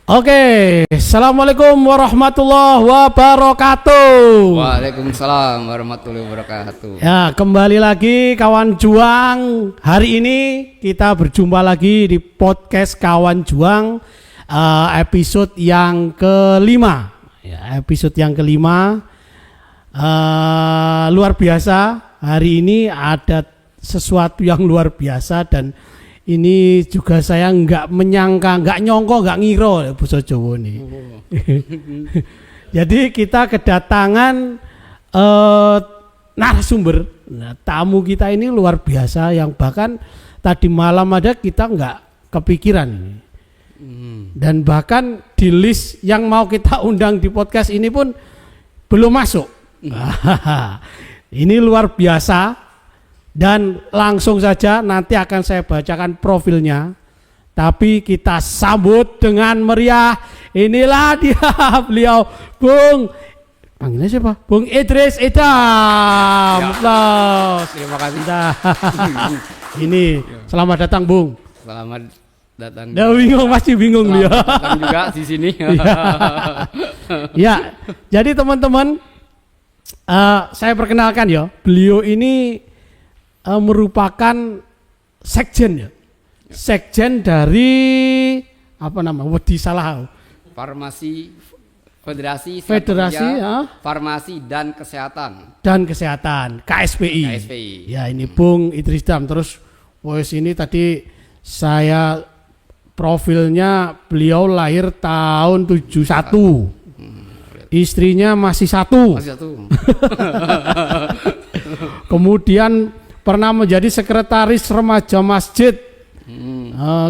Oke, assalamualaikum warahmatullahi wabarakatuh. Waalaikumsalam warahmatullahi wabarakatuh. Ya, kembali lagi kawan juang. Hari ini kita berjumpa lagi di podcast kawan juang, episode yang kelima. Ya, episode yang kelima. Luar biasa. Hari ini ada sesuatu yang luar biasa dan ini juga saya nggak menyangka, nggak nyongko, nggak ngiro basa Jawa nih. Jadi kita kedatangan narasumber. Nah, tamu kita ini luar biasa yang bahkan tadi malam ada kita nggak kepikiran. Dan bahkan di list yang mau kita undang di podcast ini pun belum masuk. Ini luar biasa. Dan langsung saja nanti akan saya bacakan profilnya. Tapi kita sambut dengan meriah. Inilah dia beliau Bung, panggilnya siapa? Bung Idris Idham. Terima kasih. Ini selamat datang Bung. Selamat datang. Dah bingung, masih bingung dia. Datang juga di sini. Ya, jadi teman-teman, saya perkenalkan ya. Beliau ini merupakan sekjen ya. Sekjen dari apa nama? Wedi salah. Federasi ya. Farmasi dan Kesehatan. KSPI. Ya, ini Bung Idris Idham. Terus ini tadi saya profilnya beliau lahir tahun 71. Istrinya masih satu. Kemudian pernah menjadi sekretaris remaja masjid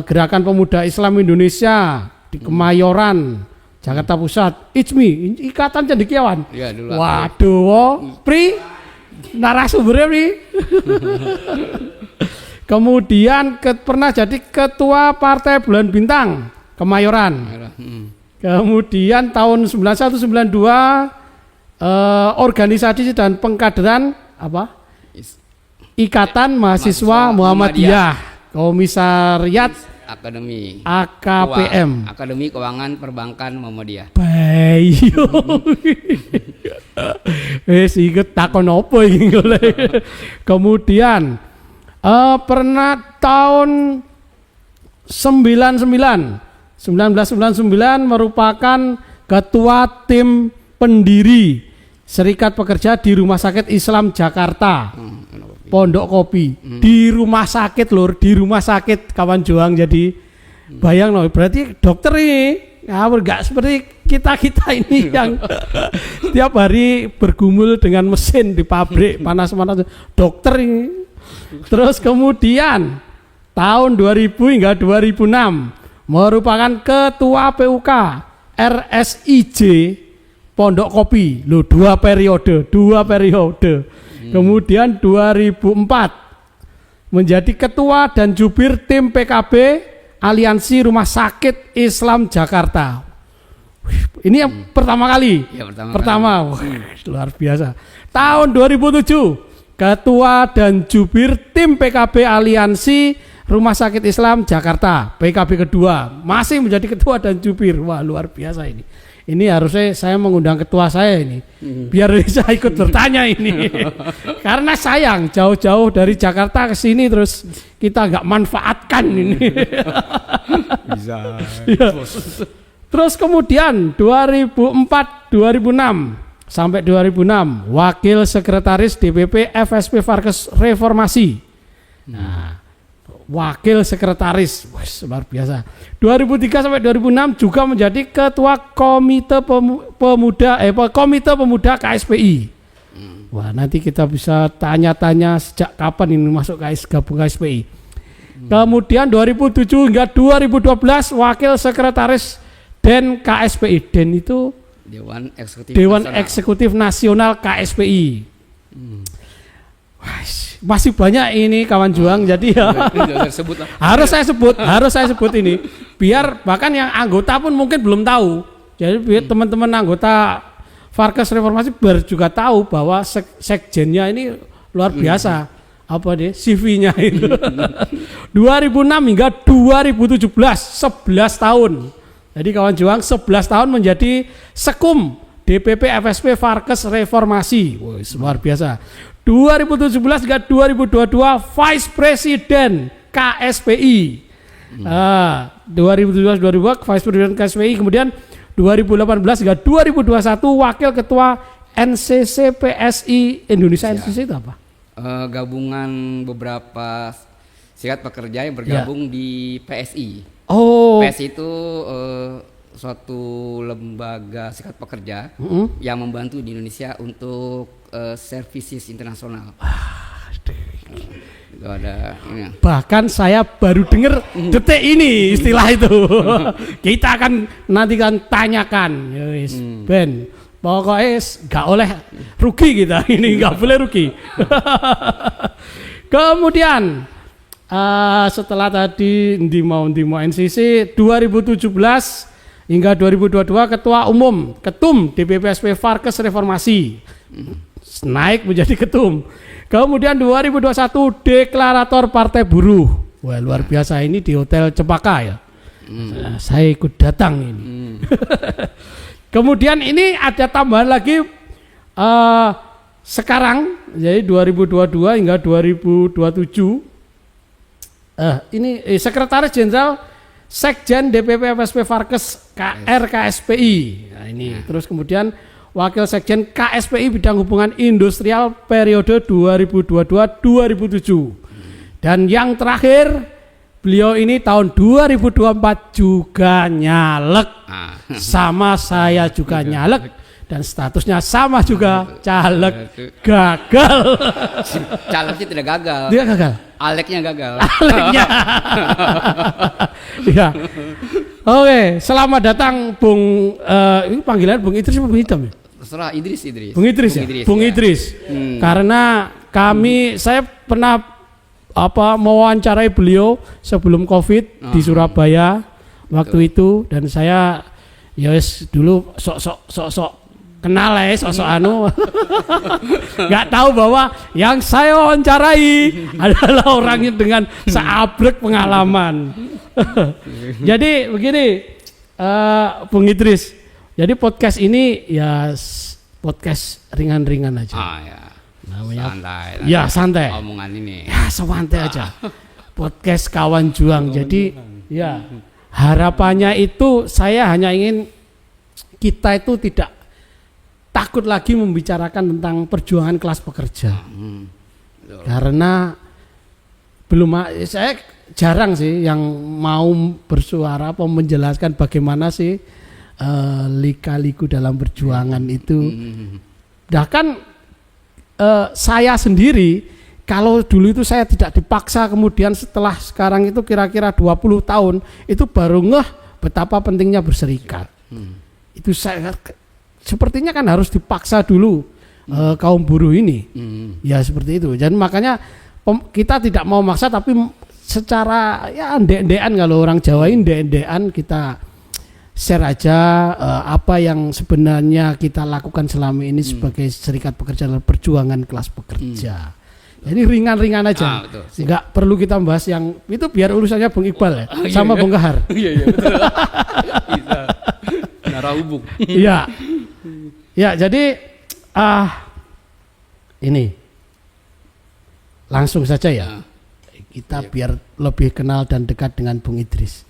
Gerakan Pemuda Islam Indonesia di Kemayoran, Jakarta Pusat. ICMI, Ikatan Cendekiawan. Ya, waduh, Pri narasumbernya Pri. Kemudian pernah jadi ketua Partai Bulan Bintang Kemayoran. Kemudian tahun 91-92 organisasi dan pengkaderan apa? Ikatan Mahasiswa Muhammadiyah, Komisariat Akademi AKPM, Akademi Keuangan Perbankan Muhammadiyah. Bayo. Inget takon apa iki. Kemudian pernah tahun 1999 merupakan ketua tim pendiri Serikat Pekerja di Rumah Sakit Islam Jakarta. Pondok Kopi di rumah sakit lur, di rumah sakit kawan juang. Jadi bayang loh, berarti dokter ini nggak seperti kita ini yang setiap hari bergumul dengan mesin di pabrik panas-panas. Dokter ini. Terus kemudian tahun 2000 hingga 2006 merupakan ketua PUK RSIJ Pondok Kopi. Loh, dua periode. Kemudian 2004 menjadi ketua dan jubir tim PKB Aliansi Rumah Sakit Islam Jakarta. Ini yang pertama kali. Ya, pertama. Luar biasa. Tahun 2007 ketua dan jubir tim PKB Aliansi Rumah Sakit Islam Jakarta. PKB kedua masih menjadi ketua dan jubir. Wah, luar biasa ini. Ini harusnya saya mengundang ketua saya ini, biar bisa ikut bertanya ini. Karena sayang jauh-jauh dari Jakarta ke sini terus kita nggak manfaatkan ini. Bisa. Ya. Terus kemudian 2004-2006 sampai 2006 wakil sekretaris DPP FSP Farkes Reformasi. Nah, wakil sekretaris, luar biasa. 2003 sampai 2006 juga menjadi ketua Komite Pemuda KSPI. Wah, nanti kita bisa tanya-tanya sejak kapan ini masuk gabung KSPI. Kemudian 2007 hingga 2012 wakil sekretaris DEN KSPI. DEN itu Dewan Eksekutif Nasional KSPI. Masih banyak ini kawan juang, jadi ya harus saya sebut ini biar bahkan yang anggota pun mungkin belum tahu. Jadi biar teman-teman anggota Farkes Reformasi biar juga tahu bahwa sekjennya ini luar biasa. Apa deh CV-nya itu. 2006 hingga 2017 11 tahun Jadi kawan juang 11 tahun menjadi Sekum DPP FSP Farkes Reformasi. Wah, luar biasa. 2017 hingga 2022 Vice President KSPI. 2017-2022 Vice President KSPI, kemudian 2018 hingga 2021 Wakil Ketua NCC PSI Indonesia. NCC itu apa? Gabungan beberapa serikat pekerja yang bergabung di PSI. Oh. PSI itu suatu lembaga serikat pekerja yang membantu di Indonesia untuk services internasional. Itu ada ini. Bahkan saya baru dengar detik ini istilah itu. Kita akan nanti tanyakan. Yes, Ben, pokoknya gak oleh rugi kita ini, gak boleh rugi. Kemudian setelah tadi Ndimo NCC 2017 hingga 2022 Ketua Umum Ketum DPP Farkes Reformasi, naik menjadi ketum. Kemudian 2021 deklarator Partai Buruh. Wah, luar biasa, ini di Hotel Cempaka ya. Saya ikut datang ini. Kemudian ini ada tambahan lagi sekarang, jadi 2022 hingga 2027 ini Sekretaris Jenderal Sekjen DPP FSP Farkes KSPI. Nah, ini terus kemudian Wakil Sekjen KSPI bidang hubungan industrial periode 2022-2007. Dan yang terakhir, beliau ini tahun 2024 juga nyalek. Sama saya juga nyalek dan statusnya sama juga, caleg gagal. Calegnya tidak gagal. Dia gagal. Aleknya gagal. Aleknya. Ya. Oke, selamat datang Bung ini panggilan Bung Idris apa Bung Idam ya? Terserah Idris. Bung Idris ya? Bung Idris. Karena saya pernah mewawancarai beliau sebelum Covid di Surabaya waktu itu, dan saya dulu sok kenal sosok nggak tahu bahwa yang saya wawancarai adalah orangnya dengan seabrek pengalaman. Jadi begini, Bung Idris. Jadi podcast ini ya podcast ringan-ringan aja. Namanya santai. Ya santai. Omongan ini. Ya santai aja. Podcast kawan juang. Jadi ya harapannya itu saya hanya ingin kita itu tidak takut lagi membicarakan tentang perjuangan kelas pekerja. Karena saya jarang sih yang mau bersuara atau menjelaskan bagaimana sih lika-liku dalam perjuangan itu. Bahkan saya sendiri, kalau dulu itu saya tidak dipaksa, kemudian setelah sekarang itu kira-kira 20 tahun itu baru ngeh betapa pentingnya berserikat. Itu saya sepertinya kan harus dipaksa dulu kaum buruh ini. Ya seperti itu. Jadi makanya kita tidak mau maksa, tapi secara ya ndek-ndekan, kalau orang Jawa ini ndek-ndekan kita share aja apa yang sebenarnya kita lakukan selama ini sebagai serikat pekerja dalam perjuangan kelas pekerja. Jadi ringan-ringan aja, nggak perlu kita bahas yang itu, biar urusannya Bung Iqbal ya, sama Bung Kahar. Iya betul. Bisa. Darah hubung. Iya. Ya jadi ini langsung saja ya. Kita biar lebih kenal dan dekat dengan Bung Idris.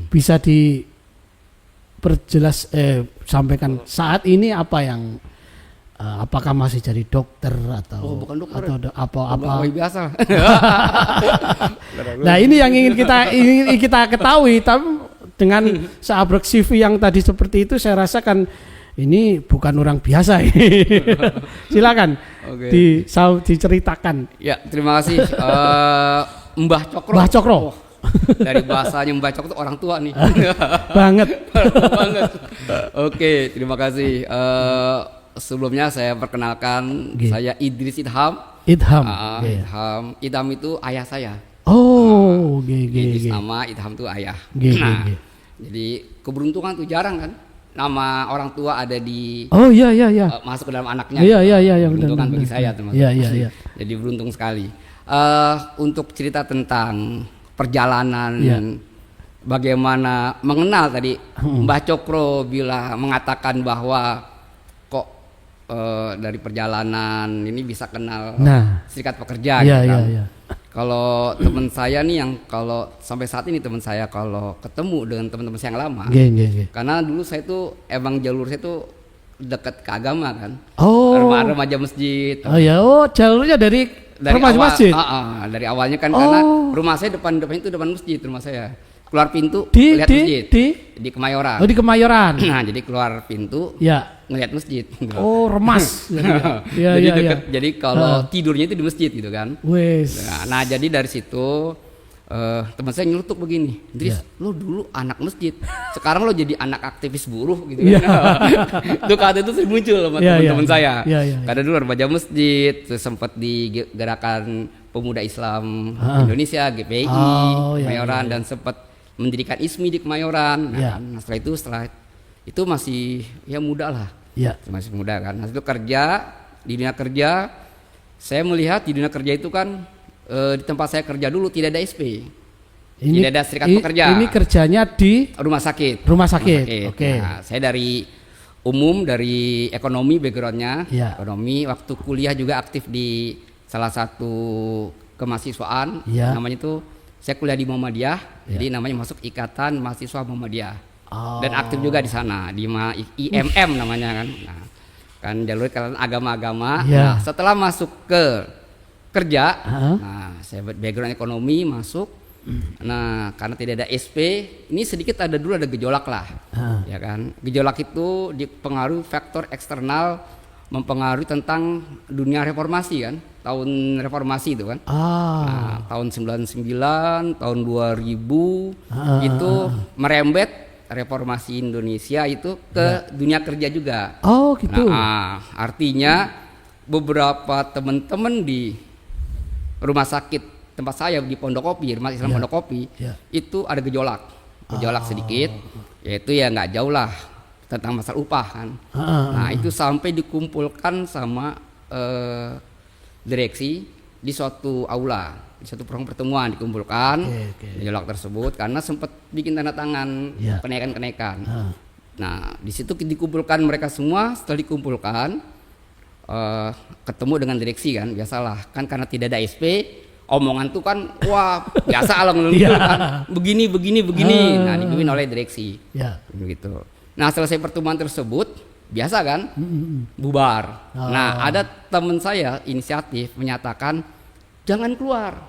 Bisa diperjelas sampaikan saat ini apa yang apakah masih jadi dokter atau bukan dokter, atau apa biasa. Nah ini yang ingin kita ketahui, tapi dengan seabrek CV yang tadi seperti itu, saya rasakan ini bukan orang biasa. Silakan diceritakan. Ya, terima kasih Mbah Cokro. Mbah Cokro. Dari bahasanya Mbah Cokro itu orang tua nih. Banget. Oke, terima kasih. Sebelumnya saya perkenalkan, saya Idris Idham. Idham itu ayah saya. Oh, Idris nama, Idham itu ayah. Jadi keberuntungan tuh jarang kan, nama orang tua ada di masuk ke dalam anaknya. Iya, keberuntungan bagi saya termasuk. Iya. Jadi beruntung sekali. Untuk cerita tentang perjalanan bagaimana mengenal tadi Mbah Cokro mengatakan bahwa kok dari perjalanan ini bisa kenal Serikat Pekerja gitu kan. Kalau teman saya nih yang kalau sampai saat ini teman saya kalau ketemu dengan teman-teman saya yang lama, karena dulu saya tuh emang jalur saya tuh dekat ke agama kan, remaja masjid. Jalurnya dari remaja awal, masjid. Dari awalnya kan karena rumah saya depan itu depan masjid rumah saya. Keluar pintu lihat masjid di Kemayoran. Di Kemayoran. Nah, jadi keluar pintu ngelihat masjid. Remas. Jadi deket. Jadi kalau tidurnya itu di masjid gitu kan. Nah, jadi dari situ teman saya nyeletuk begini, Idris, lo dulu anak masjid, sekarang lo jadi anak aktivis buruh gitu kan. Itu kata itu sering muncul sama teman-teman saya. Karena dulu remaja masjid, terus sempat di gerakan pemuda Islam Indonesia GPI, Kemayoran dan sempat mendirikan ISMI di Kemayoran. Nah, setelah itu masih muda lah, masih muda kan. Nah, itu kerja di dunia kerja, saya melihat di dunia kerja itu kan di tempat saya kerja dulu tidak ada SP, tidak ada Serikat Pekerja. Ini kerjanya di rumah sakit. Oke. Nah, saya dari ekonomi backgroundnya, ekonomi. Waktu kuliah juga aktif di salah satu kemahasiswaan, namanya itu saya kuliah di Muhammadiyah, jadi namanya masuk Ikatan Mahasiswa Muhammadiyah, dan aktif juga di sana di IMM namanya kan. Nah, kan jalur agama-agama. Nah, setelah masuk ke kerja, nah saya background ekonomi masuk. Nah, karena tidak ada SP, ini sedikit dulu ada gejolak lah, ya kan. Gejolak itu dipengaruhi faktor eksternal, mempengaruhi tentang dunia reformasi kan, tahun reformasi itu kan. Nah, tahun 99, tahun 2000 itu merembet reformasi Indonesia itu ke dunia kerja juga. Nah, artinya beberapa teman-teman di rumah sakit tempat saya di Pondok Kopi, Rumah Islam Pondok Kopi, itu ada gejolak sedikit, yaitu nggak jauh lah tentang masalah upah kan. Nah, itu sampai dikumpulkan sama direksi di suatu aula, di suatu pertemuan dikumpulkan gejolak tersebut karena sempat bikin tanda tangan kenaikan. Nah, di situ dikumpulkan mereka semua. Setelah dikumpulkan ketemu dengan direksi kan, biasalah kan karena tidak ada SP, omongan tuh kan biasa along kan, begini. Nah, dipimpin oleh direksi begitu. Nah, selesai pertemuan tersebut, biasa kan, bubar. Nah, ada teman saya inisiatif menyatakan jangan keluar.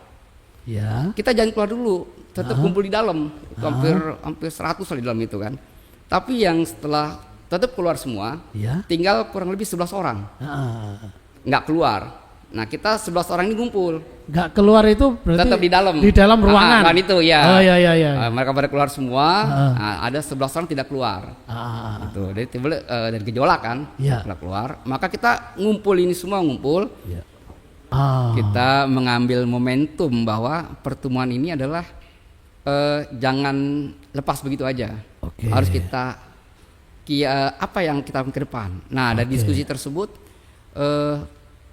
Kita jangan keluar dulu, tetap kumpul di dalam. Hampir 100 di dalam itu kan. Tapi yang setelah tetap keluar semua, tinggal kurang lebih 11 orang. Nggak keluar. Nah, kita 11 orang ini ngumpul. Nggak keluar itu berarti tetap di dalam. Di dalam ruangan. Kan itu ya. Mereka pada keluar semua. Nah, ada 11 orang tidak keluar. Itu dari timbul dari gejolak kan. Keluar. Maka kita ngumpul ini semua Kita mengambil momentum bahwa pertemuan ini adalah jangan lepas begitu aja. Harus kita apa yang kita lakukan ke depan. Nah, dari diskusi tersebut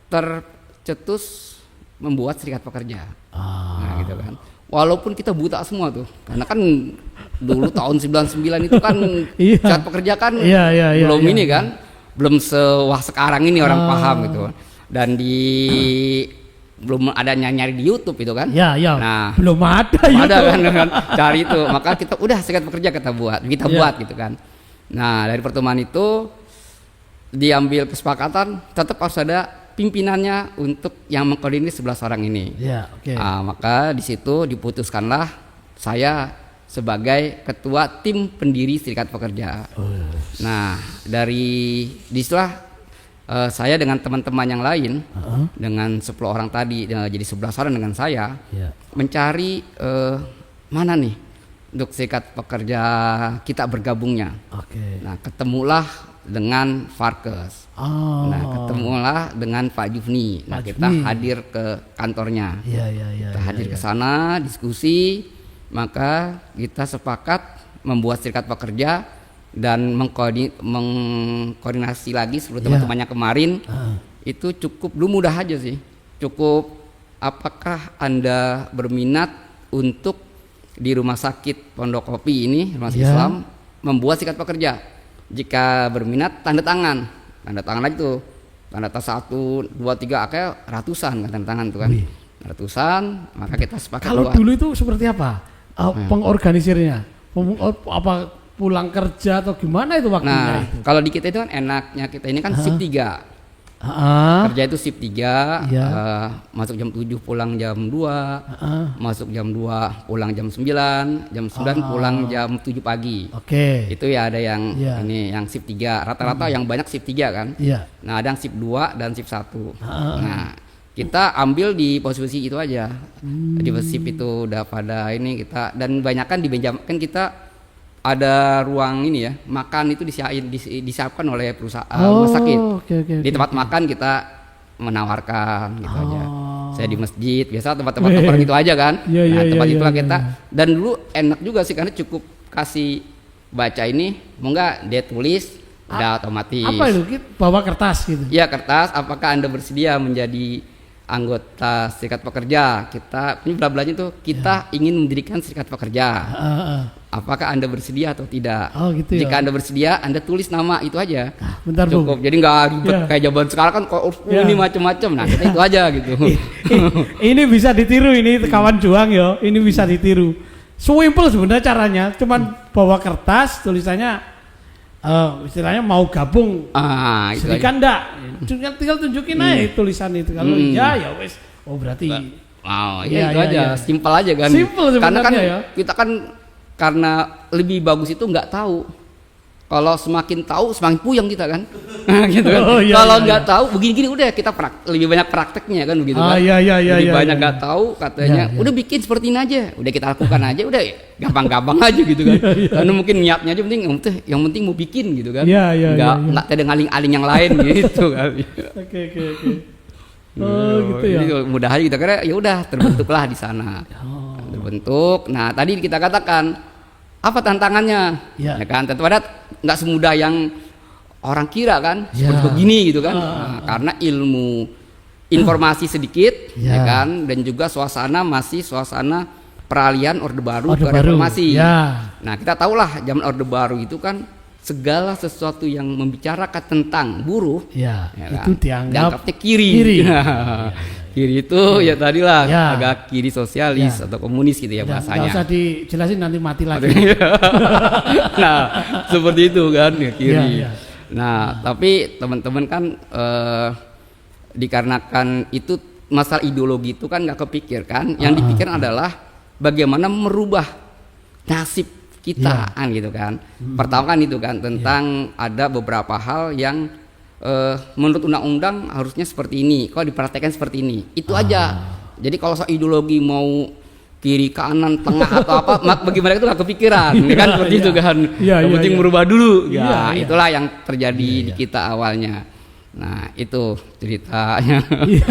tercetus membuat Serikat Pekerja. Nah, gitu kan. Walaupun kita buta semua tuh, karena kan dulu tahun 99 itu kan Serikat Pekerja kan belum ini kan, belum sewah sekarang ini orang paham gitu. Dan belum ada nyari di YouTube itu kan. Nah, belum ada kan cari itu. Maka kita udah Serikat Pekerja kita buat gitu kan. Nah, dari pertemuan itu diambil kesepakatan tetap harus ada pimpinannya untuk yang mengkoordinir 11 orang ini. Maka di situ diputuskanlah saya sebagai ketua tim pendiri Serikat Pekerja. Nah, dari disitulah saya dengan teman-teman yang lain, dengan 10 orang tadi, jadi 11 orang dengan saya, mencari mana nih untuk Serikat Pekerja kita bergabungnya. Nah, ketemulah dengan Farkes. Nah, ketemulah dengan Pak Jufni. Nah, kita hadir ke kantornya. Kita hadir ke sana, diskusi, maka kita sepakat membuat Serikat Pekerja dan mengkoordinasi lagi seluruh teman-temannya kemarin. Itu cukup mudah aja sih. Cukup apakah Anda berminat untuk di rumah sakit Pondok Kopi ini, rumah sakit Ya. Islam, membuat serikat pekerja. Jika berminat tanda tangan lagi tuh, tanda tangan 1, 2, 3, akhirnya ratusan kan tanda tangan tuh kan. Wih. Ratusan, maka kita sepakat Kalau buat. dulu itu seperti apa? Pengorganisirnya? Apa pulang kerja atau gimana itu waktunya Nah, itu? kalau di kita itu kan enaknya kita ini kan shift 3. Kerja itu shift 3, Iya. masuk jam 7 pulang jam 2, masuk jam 2 pulang jam 9, jam 9 pulang jam 7 pagi. Oke. Itu ya ada yang Iya. ini yang shift 3. Rata-rata yang banyak shift 3 kan. Iya. Nah, ada yang shift 2 dan shift 1. Nah, kita ambil di posisi itu aja. Di shift itu udah pada ini kita, dan banyakan di meja kan kita ada ruang ini ya, makan itu disiapkan oleh perusahaan rumah sakit. Oke. Di tempat makan kita menawarkan gitu aja. Saya di masjid, biasa tempat-tempat Weh. nongkrong itu aja kan. Iya, Nah, iya, tempat iya, itulah iya, kita. iya. Dan dulu enak juga sih karena cukup kasih baca ini, mau nggak dia tulis, udah otomatis. Apa itu? Kita bawa kertas gitu. Iya, kertas. Apakah Anda bersedia menjadi anggota serikat pekerja? Kita ini bla-blanya tuh kita ingin mendirikan serikat pekerja. Apakah Anda bersedia atau tidak? Oh, gitu ya. Jika Anda bersedia, Anda tulis nama itu aja. Bentar, Cukup. Bung. Jadi nggak ribet Ya. kayak zaman sekarang kan kok Ya. ini macam-macam. Nah, kita itu aja gitu. Ini bisa ditiru ini kawan juang ya. Ini bisa ditiru. Simple sebenarnya caranya, cuman bawa kertas tulisannya istilahnya mau gabung. Itu Jadi aja. kan enggak. Tinggal tunjukin aja tulisan itu. Kalau iya ya wes. Oh berarti Oh, Iya, ya itu iya, aja, iya. simpel aja kan. Simple Karena kan sebenarnya ya. kita kan karena lebih bagus itu nggak tahu. Kalau semakin tahu semakin puyeng kita kan. Gitu kan. Oh, iya, Kalau iya, nggak iya. tahu begini-gini udah kita lebih banyak prakteknya kan begitu kan. Iya, Lebih iya, banyak iya. nggak tahu katanya. Iya, iya. Udah bikin seperti ini aja. Udah kita lakukan aja udah gampang-gampang aja gitu kan. Iya, Karena mungkin niatnya aja yang penting mau bikin gitu kan. Iya, iya, Nggak iya, iya. nggak ada ngaling-aling yang lain gitu kan. Oke. Oh gitu ya. Jadi mudah aja kita kira ya udah terbentuklah di sana. Oh. Terbentuk. Nah, tadi kita katakan apa tantangannya? Ya. Ya kan, tentu ada nggak semudah yang orang kira kan, Ya. seperti begini gitu kan. Nah, karena ilmu informasi sedikit, Ya. ya kan, dan juga suasana masih suasana peralihan Orde Baru Orde ke Baru, reformasi. ya. Nah, kita tahulah zaman Orde Baru itu kan segala sesuatu yang membicarakan tentang buruh, Ya, ya itu kan, dianggapnya kiri. kiri. Kiri itu ya tadilah Ya. agak kiri sosialis Ya. atau komunis gitu ya Nggak bahasanya. usah dijelasin nanti mati lagi. Nah, seperti itu kan ya kiri. Ya. Nah, tapi teman-teman kan dikarenakan itu masalah ideologi itu kan nggak kepikir kan. Yang dipikirkan adalah bagaimana merubah nasib kita kan gitu kan. Pertama kan itu kan tentang ada beberapa hal yang menurut undang-undang harusnya seperti ini, kok dipraktekkan seperti ini. Itu aja. Jadi kalau soal ideologi mau kiri kanan tengah atau apa bagi mereka itu nggak kepikiran ya kan seperti itu kan. Yang penting merubah dulu ya, itulah yang terjadi di kita awalnya. Nah itu ceritanya. Iya.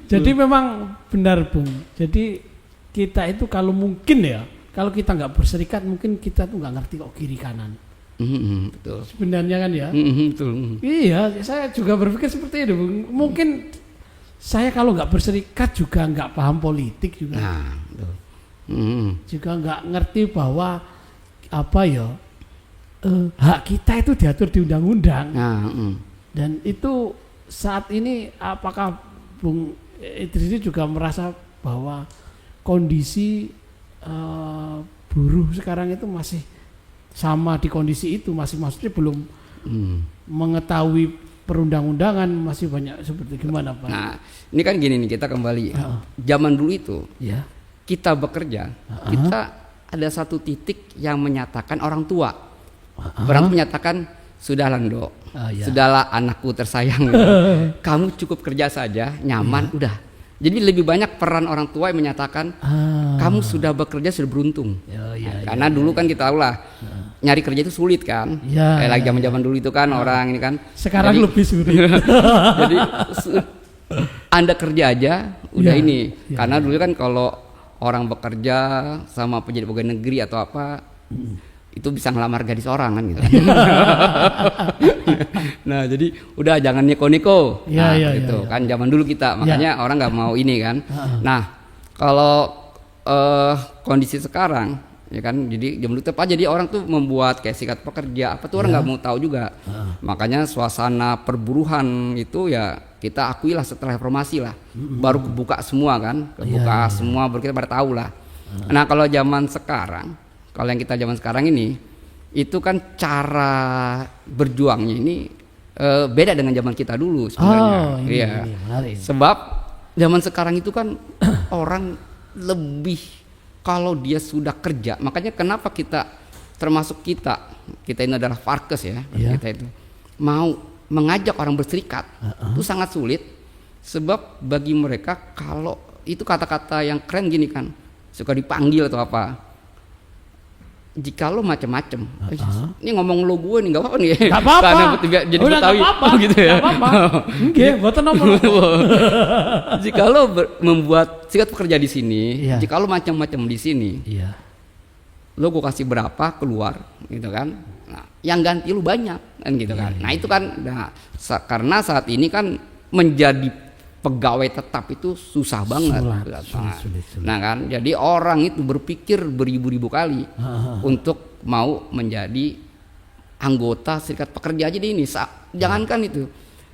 Jadi memang benar Bung. Jadi kita itu kalau mungkin ya, kalau kita nggak berserikat mungkin kita tuh nggak ngerti kok kiri kanan. Betul. Sebenarnya kan ya. Betul. Iya, saya juga berpikir seperti itu Bung. Mungkin saya kalau nggak berserikat juga nggak paham politik juga. Nah, betul. Juga nggak ngerti bahwa apa ya hak kita itu diatur di undang-undang. Nah, Dan itu saat ini apakah Bung Idris juga merasa bahwa kondisi buruh sekarang itu masih sama di kondisi itu, masih maksudnya belum mengetahui perundang-undangan, masih banyak seperti gimana Pak? Nah, ini kan gini nih kita kembali. Zaman dulu itu Ya. kita bekerja, kita ada satu titik yang menyatakan orang tua. Orang tua menyatakan sudah Lando, Ya. sudahlah anakku tersayang, kamu cukup kerja saja, nyaman, udah. Jadi lebih banyak peran orang tua yang menyatakan kamu sudah bekerja sudah beruntung. Karena dulu kan kita tahu lah nyari kerja itu sulit kan. Kayak lagi zaman-zaman dulu itu kan orang ini kan. Sekarang jadi, lebih sulit. Jadi Anda kerja aja udah ini. Karena dulu kan kalau orang bekerja sama penjadi pegawai negeri atau apa itu bisa ngelamar gadis orang kan gitu. Nah jadi udah jangan neko-neko. Ya, Nah ya, gitu ya, ya. kan zaman dulu kita makanya orang nggak mau ini kan. Nah kalau kondisi sekarang ya kan, jadi jam dulu tepat, jadi orang tuh membuat kayak sikat pekerja apa tuh orang nggak mau tahu juga. Makanya suasana perburuhan itu ya kita akuilah setelah reformasi lah, baru kebuka semua kan, kebuka semua, baru kita pada tahu lah. Nah kalau zaman sekarang, kalau yang kita zaman sekarang ini, itu kan cara berjuangnya ini beda dengan zaman kita dulu sebenarnya. Iya. Sebab zaman sekarang itu kan orang lebih, kalau dia sudah kerja, makanya kenapa kita, termasuk kita ini adalah Farkes ya, kita itu mau mengajak orang berserikat itu sangat sulit, sebab bagi mereka kalau itu kata-kata yang keren gini kan, suka dipanggil atau apa, jika lo macem-macem, ini ngomong lo gue nih nggak apa-apa nih, nggak apa-apa, jadi Betawi gitu ya, nggak apa-apa, jika lo membuat sikat pekerja di sini, jika lo macam-macam di sini, lo gue kasih berapa keluar, gitu kan, nah, yang ganti lo banyak, kan gitu kan, nah itu kan, nah, karena saat ini kan menjadi pegawai tetap itu susah banget, sulit. Nah kan, jadi orang itu berpikir beribu-ribu kali untuk mau menjadi anggota serikat pekerja aja ini. Jangankan itu,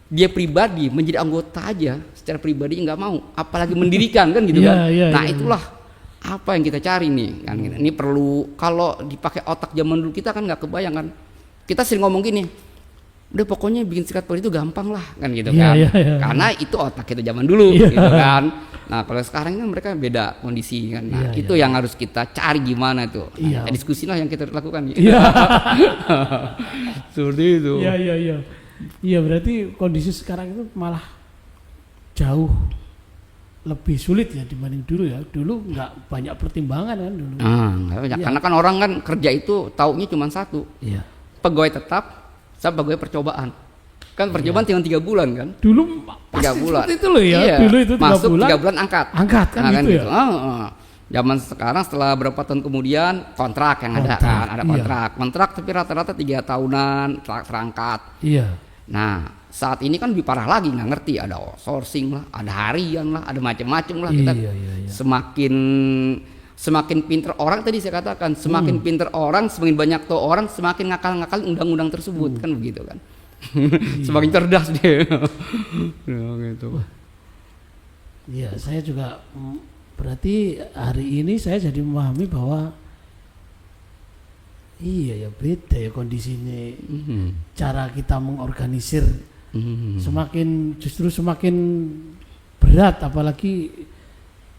dia pribadi menjadi anggota aja secara pribadi nggak mau, apalagi mendirikan kan gitu kan. Nah itulah apa yang kita cari nih kan. Ini perlu, kalau dipakai otak zaman dulu kita kan nggak kebayang kan. Kita sering ngomong gini, udah pokoknya bikin sikat pekerja itu gampang lah kan gitu kan, karena itu otak kita zaman dulu gitu kan. Nah kalau sekarang kan mereka beda kondisi kan, nah itu yang harus kita cari gimana tuh, nah, diskusi lah yang kita lakukan. Seperti itu. Iya berarti kondisi sekarang itu malah jauh lebih sulit ya dibanding dulu ya. Dulu nggak banyak pertimbangan kan dulu. Nggak banyak, karena kan orang kan kerja itu taunya cuma satu, pegawai tetap sama pegawai percobaan. Kan percobaan cuma 3 bulan kan? Dulu 3 bulan. Itu loh ya. Dulu itu 3 masuk bulan. 3 bulan angkat kan, nah, gitu kan ya. Zaman sekarang setelah berapa tahun kemudian kontrak yang ada kan, ada kontrak tapi rata-rata 3 tahunan terangkat. Nah saat ini kan lebih parah lagi, nggak ngerti, ada outsourcing lah, ada harian lah, ada macam-macam lah. Kita semakin pinter orang, tadi saya katakan semakin pinter orang, semakin banyak tahu orang, semakin ngakal-ngakal undang-undang tersebut kan begitu kan. Semakin cerdas dia. Gitu. Iya, saya juga berarti hari ini saya jadi memahami bahwa iya ya beda ya kondisinya, cara kita mengorganisir semakin berat, apalagi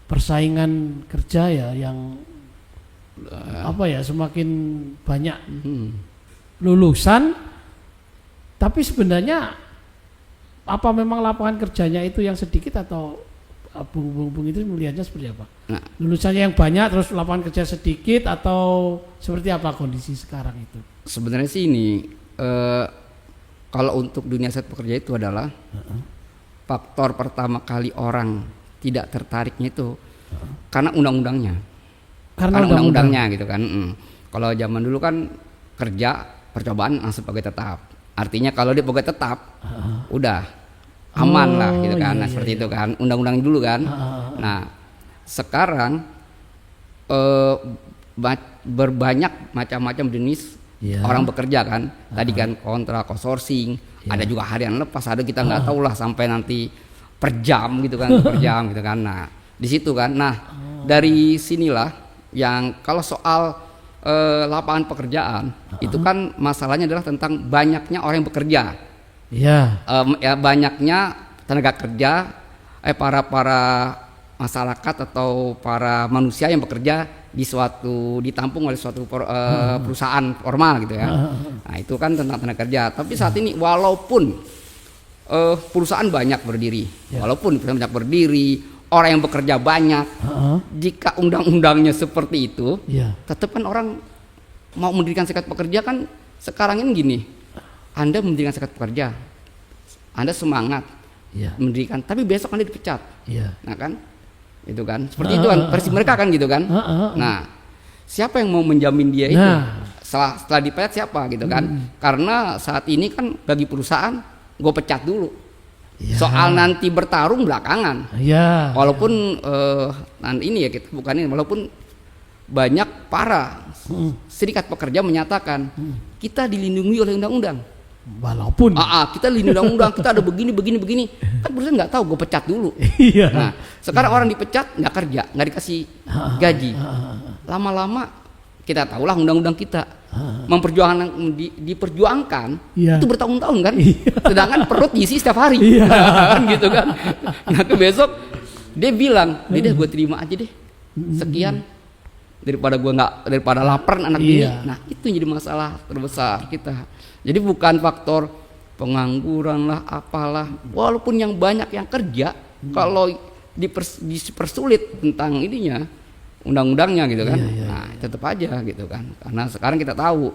persaingan kerja ya yang semakin banyak lulusan, tapi sebenarnya apa memang lapangan kerjanya itu yang sedikit, atau Bung itu melihatnya seperti apa? Nah, lulusannya yang banyak terus lapangan kerja sedikit, atau seperti apa kondisi sekarang itu? Sebenarnya sih ini kalau untuk dunia set pekerja itu adalah faktor pertama kali orang tidak tertariknya itu karena undang-undangnya. Karena undang-undangnya gitu kan. Kalau zaman dulu kan kerja percobaan langsung pegawai tetap. Artinya kalau dia pegawai tetap udah aman lah gitu kan. Seperti itu kan. Undang-undang dulu kan. Nah, sekarang berbanyak macam-macam jenis orang bekerja kan. Tadi kan kontrak, outsourcing, ada juga harian lepas, ada kita nggak tahu lah sampai nanti per jam gitu kan, gitu kan. Nah, di situ kan. Nah, dari sinilah yang kalau soal lapangan pekerjaan itu kan masalahnya adalah tentang banyaknya orang yang bekerja. Ya banyaknya tenaga kerja, para masyarakat atau para manusia yang bekerja ditampung oleh suatu perusahaan formal gitu ya. Nah, itu kan tentang tenaga kerja. Tapi saat ini walaupun perusahaan banyak berdiri, orang yang bekerja banyak, jika undang-undangnya seperti itu, tetap kan orang mau mendirikan serikat pekerja kan sekarang ini gini, Anda mendirikan serikat pekerja, Anda semangat mendirikan, tapi besok Anda dipecat, nah kan, itu kan, seperti itu kan, versi mereka kan gitu kan, nah siapa yang mau menjamin dia itu, setelah dipecat siapa gitu kan, karena saat ini kan bagi perusahaan gue pecat dulu, Ya. Soal nanti bertarung belakangan. Ya. Walaupun ini ya kita bukan ini, walaupun banyak para serikat pekerja menyatakan kita dilindungi oleh undang-undang. Walaupun kita dilindungi undang-undang, kita ada begini, kan perusahaan nggak tahu, gue pecat dulu. Iya. Nah, sekarang orang dipecat nggak kerja, nggak dikasih gaji. Lama-lama kita tahulah undang-undang kita memperjuangkan diperjuangkan itu bertahun-tahun kan. Sedangkan perut diisi setiap hari. Kan gitu kan. Nah, besok dia bilang, "Deh, gue terima aja deh. Sekian daripada lapar anak ini." Nah, itu jadi masalah terbesar kita. Jadi bukan faktor pengangguran lah, apalah. Walaupun yang banyak yang kerja, kalau dipersulit tentang ininya, undang-undangnya gitu kan, nah tetap aja gitu kan. Karena sekarang kita tahu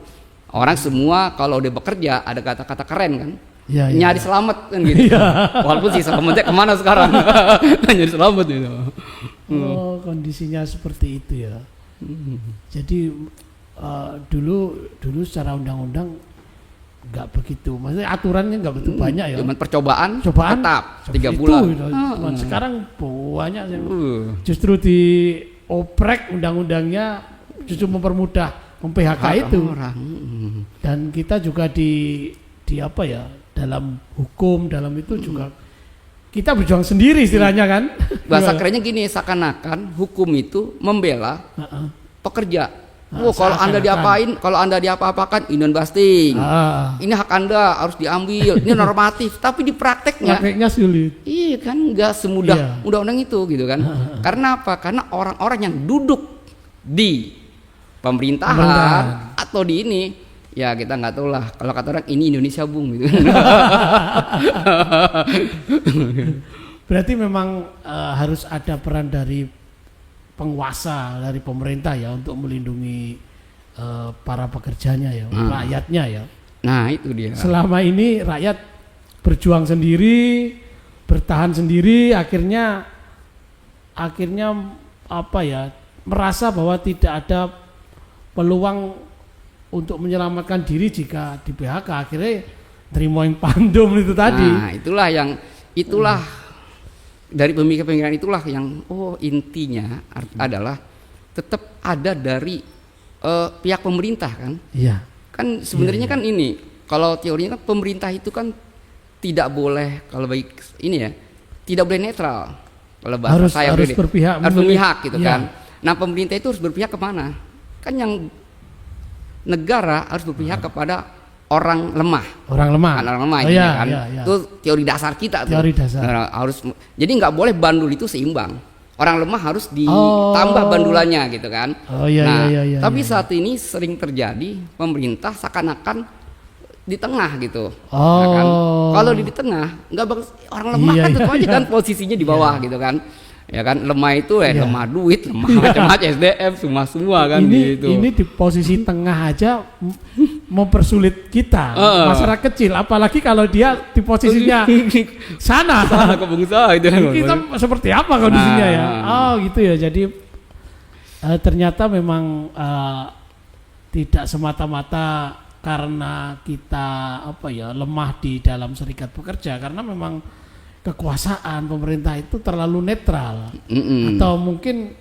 orang semua kalau udah bekerja ada kata-kata keren kan, nyari selamat kan gitu. Walaupun si selamatnya kemana sekarang, nyari selamat gitu. Oh, kondisinya seperti itu ya. Jadi dulu secara undang-undang nggak begitu, maksudnya aturannya nggak begitu banyak ya. Cuman percobaan tetap 3 bulan. Sekarang banyak justru dioprek undang-undangnya, justru mempermudah PHK itu. Dan kita juga di apa ya, dalam hukum dalam itu juga kita berjuang sendiri istilahnya kan. Bahasa kerennya gini, seakan-akan hukum itu membela pekerja. Kalau Anda diapain, kalau Anda diapa-apakan, ini busting. Ini hak Anda harus diambil, ini normatif. Tapi di prakteknya sulit. Iya kan, nggak semudah undang-undang itu gitu kan. Karena apa? Karena orang-orang yang duduk di pemerintahan atau di ini, ya kita nggak tahu lah. Kalau kata orang ini Indonesia bung gitu. Berarti memang harus ada peran dari penguasa, dari pemerintah ya, untuk melindungi para pekerjanya ya, rakyatnya ya. Nah itu dia. Selama ini rakyat berjuang sendiri, bertahan sendiri, akhirnya apa ya, merasa bahwa tidak ada peluang untuk menyelamatkan diri jika di PHK, akhirnya terima yang pandum itu tadi. Nah itulah dari pemikiran itulah yang intinya adalah tetap ada dari pihak pemerintah kan. Iya. Kan sebenarnya kan ini kalau teorinya kan pemerintah itu kan tidak boleh, kalau baik ini ya, tidak boleh netral. Kalau bahasa saya harus berpihak gitu kan. Nah, pemerintah itu harus berpihak kemana? Kan yang negara harus berpihak kepada orang lemah. Orang lemah ini kan. Itu teori dasar kita tuh. Nah, harus, jadi nggak boleh bandul itu seimbang. Orang lemah harus ditambah bandulannya gitu kan. Tapi saat ini sering terjadi pemerintah seakan-akan di tengah gitu. Nah, kan? Kalau di tengah nggak bagus, orang lemah kan tentu aja kan posisinya di bawah gitu kan. Ya kan, lemah itu lemah duit, lemah macam-macam SDM semua kan gitu. Ini di posisi tengah aja mempersulit kita, masyarakat kecil, apalagi kalau dia di posisinya sana ke pengusaha itu. Kita seperti apa kondisinya ya? Gitu ya. Jadi ternyata memang tidak semata-mata karena kita lemah di dalam serikat pekerja, karena memang kekuasaan pemerintah itu terlalu netral, atau mungkin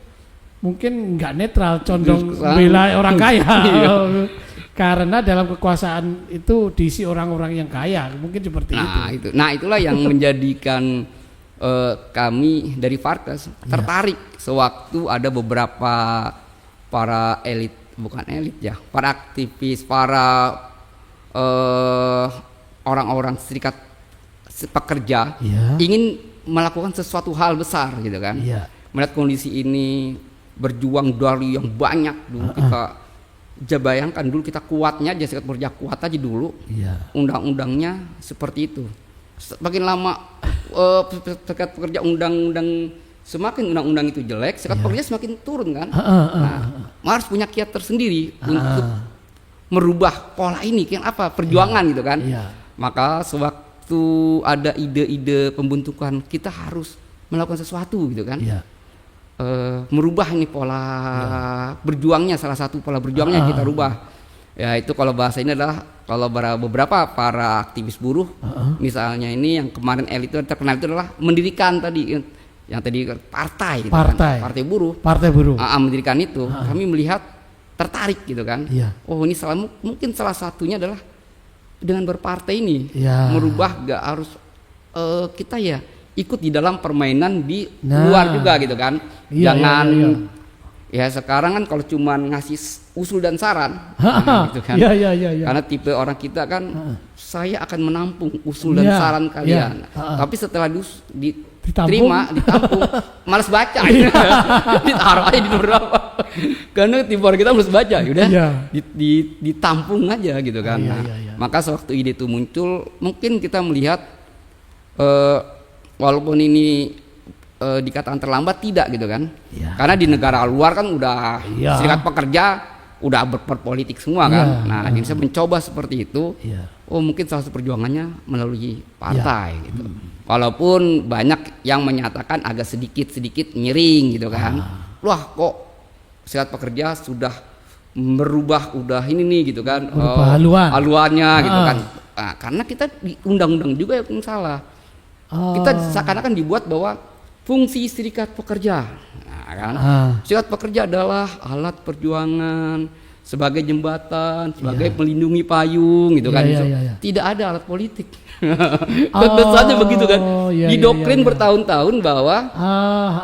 nggak netral, condong bela orang kaya. Karena dalam kekuasaan itu diisi orang-orang yang kaya, mungkin seperti itu. Nah itulah yang menjadikan kami dari Farkes tertarik sewaktu ada beberapa para elit, bukan elit ya, para aktivis, para orang-orang serikat pekerja ingin melakukan sesuatu hal besar gitu kan. Melihat kondisi ini, berjuang dari yang banyak dulu. Kita bayangkan dulu kita kuatnya aja, serikat pekerja kuat aja dulu. Undang-undangnya seperti itu. Semakin lama serikat pekerja semakin undang-undang itu jelek, serikat pekerja semakin turun kan. Harus punya kiat tersendiri untuk merubah pola ini kan, perjuangan gitu kan. Maka sewaktu ada ide-ide pembentukan, kita harus melakukan sesuatu gitu kan. Merubah ini pola berjuangnya, salah satu pola berjuangnya kita rubah. Ya itu kalau bahasa ini adalah kalau beberapa para aktivis buruh, misalnya ini yang kemarin elit itu terkenal itu adalah mendirikan tadi yang tadi partai, gitu partai buruh, mendirikan itu. Kami melihat tertarik gitu kan. Oh ini mungkin salah satunya adalah dengan berpartai ini merubah, gak harus kita ya ikut di dalam permainan di luar juga gitu kan. Jangan ya sekarang kan kalau cuman ngasih usul dan saran gitu kan. Karena tipe orang kita kan saya akan menampung usul dan saran kalian. Tapi setelah diterima, ditampung, malas baca. Ditaruh aja di beberapa. Karena tipe orang kita malas baca, udah ditampung aja gitu kan. Maka sewaktu ide itu muncul, mungkin kita melihat walaupun ini dikatakan terlambat, tidak gitu kan. Karena di negara luar kan udah serikat pekerja udah berpolitik semua kan. Nah, Indonesia mencoba seperti itu. Oh, mungkin salah satu perjuangannya melalui partai gitu. Walaupun banyak yang menyatakan agak sedikit miring gitu kan. Wah, kok serikat pekerja sudah merubah ini nih gitu kan. Haluannya gitu kan. Nah, karena kita di undang-undang juga yang salah. Kita seakan-akan dibuat bahwa fungsi serikat pekerja, serikat pekerja adalah alat perjuangan sebagai jembatan, sebagai melindungi payung, gitu kan. Tidak ada alat politik. Tentu saja begitu kan. Didoktrin bertahun-tahun bahwa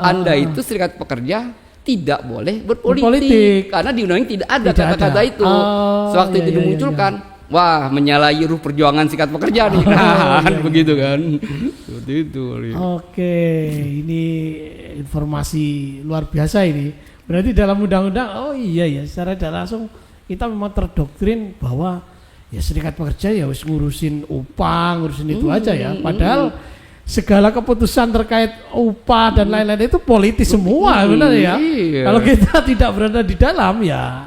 Anda itu serikat pekerja tidak boleh berpolitik, karena di undang-undang tidak ada kata-kata itu. Sewaktu itu dimunculkan, wah, menyalahi ruh perjuangan serikat pekerja nih, begitu kan. Seperti itu. Oke, ini informasi luar biasa ini. Berarti dalam undang-undang, secara tidak langsung kita memang terdoktrin bahwa ya serikat pekerja ya harus ngurusin upah, ngurusin itu aja ya. Padahal segala keputusan terkait upah dan lain-lain itu politis semua, benar ya. Kalau kita tidak berada di dalam ya.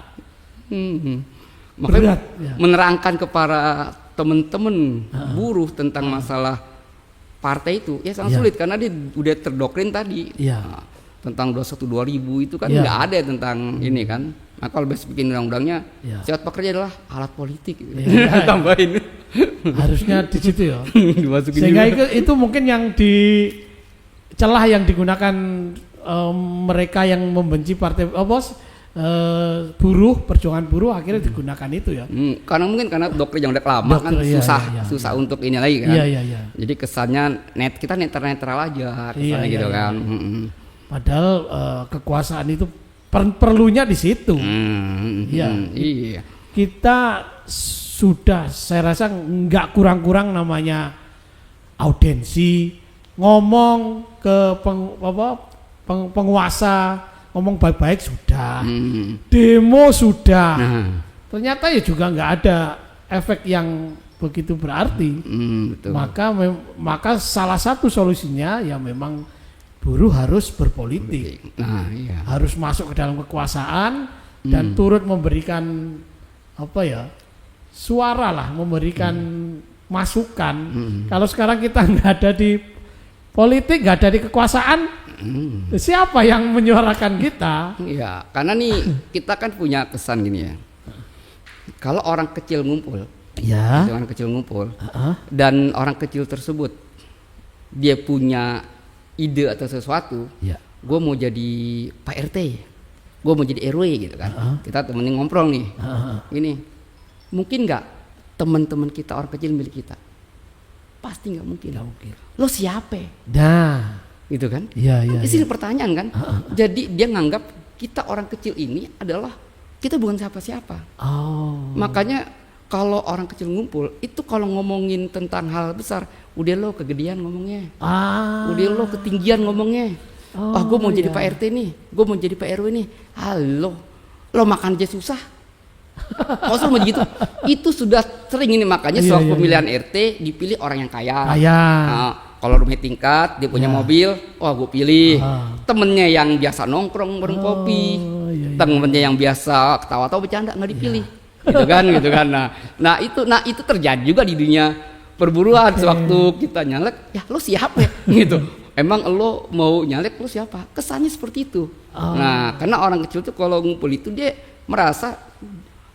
Makanya menerangkan kepada teman-teman buruh tentang masalah partai itu ya sangat sulit, karena dia udah terdoktrin tadi tentang 21-2000 itu kan nggak ada tentang ini kan. Nah, kalau besok bikin undang-undangnya serikat pekerja adalah alat politik gitu. Tambahin harusnya di situ ya. Sehingga itu mungkin yang celah yang digunakan mereka yang membenci partai buruh, perjuangan buruh akhirnya digunakan itu ya. Karena mungkin karena doktrin yang udah lama kan susah untuk ini lagi kan. Jadi kesannya kita netral aja kesannya gitu kan. Padahal kekuasaan itu perlunya di situ. Kita sudah, saya rasa nggak kurang-kurang namanya audiensi, ngomong ke penguasa, ngomong baik-baik sudah, demo sudah, ternyata ya juga nggak ada efek yang begitu berarti. Betul. Maka salah satu solusinya ya memang buruh harus berpolitik, harus masuk ke dalam kekuasaan dan turut memberikan suara lah, memberikan masukan. Kalau sekarang kita nggak ada di politik, nggak ada di kekuasaan, siapa yang menyuarakan kita? Iya, karena nih kita kan punya kesan gini ya. Kalau orang kecil ngumpul, dan orang kecil tersebut dia punya ide atau sesuatu, gue mau jadi Pak RT, gue mau jadi RW gitu kan. Kita temenin ngobrol nih, ini mungkin nggak teman-teman kita orang kecil milik kita? Pasti nggak mungkin. Lo siapa? Gitu kan? Di sini pertanyaan kan. Jadi dia nganggap kita orang kecil ini adalah kita bukan siapa-siapa. Makanya kalau orang kecil ngumpul itu kalau ngomongin tentang hal besar, udah lo kegedean ngomongnya, udah lo ketinggian ngomongnya. Gue mau jadi Pak RT nih, gue mau jadi Pak RW nih. Halo, lo makan aja susah. Maksud mau gitu, itu sudah sering ini, makanya soal pemilihan RT dipilih orang yang kaya. Kalau rumah tingkat dia punya mobil, gue pilih. Temennya yang biasa nongkrong bareng kopi, temennya yang biasa ketawa-tawa bercanda nggak dipilih, gitu kan. Nah itu terjadi juga di dunia perburuan. Sewaktu kita nyalek, ya lo siapa gitu. Emang lo mau nyalek, lo siapa? Kesannya seperti itu. Nah, karena orang kecil tuh kalau ngumpul itu dia merasa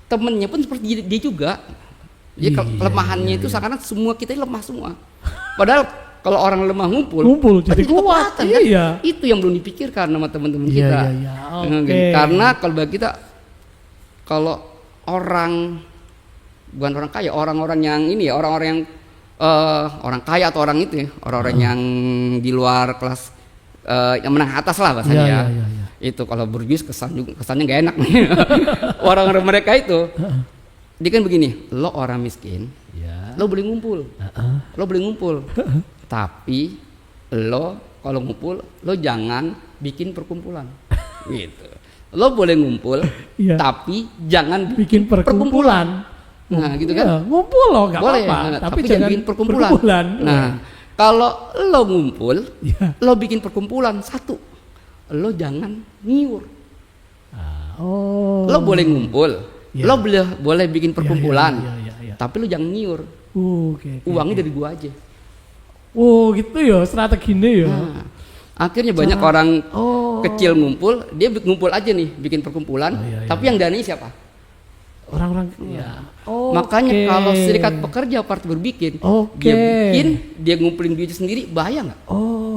temennya pun seperti dia juga. Jadi kelemahannya itu seakan semua kita ini lemah semua. Padahal kalau orang lemah ngumpul jadi kuat. Kan? Iya. Itu yang belum dipikirkan sama teman-teman Iya, kita. iya, iya. Karena kalau bagi kita, kalau orang bukan orang kaya, orang-orang yang ini ya, orang-orang yang orang kaya atau orang itu ya, orang-orang yang di luar kelas yang menengah atas lah bahasanya ya. Itu kalau burjus kesannya nggak enak nih. Orang-orang mereka itu dia kan begini, lo orang miskin, lo boleh ngumpul, tapi lo kalau ngumpul lo jangan bikin perkumpulan, gitu. Lo boleh ngumpul, tapi jangan bikin perkumpulan. Nah, gitu kan? Ngumpul lo nggak boleh, apa-apa, tapi jangan bikin perkumpulan. Nah, kalau lo ngumpul, lo bikin perkumpulan satu, lo jangan nyiur. Lo boleh ngumpul, lo boleh bikin perkumpulan, tapi lo jangan nyiur. Uangnya dari gua aja. Gitu ya strateginya ya. Nah, akhirnya banyak orang kecil ngumpul, dia ngumpul aja nih bikin perkumpulan, tapi yang dananya siapa? Orang-orang makanya kalau serikat pekerja partai berbikin, dia ngumpulin duitnya sendiri, bahaya nggak?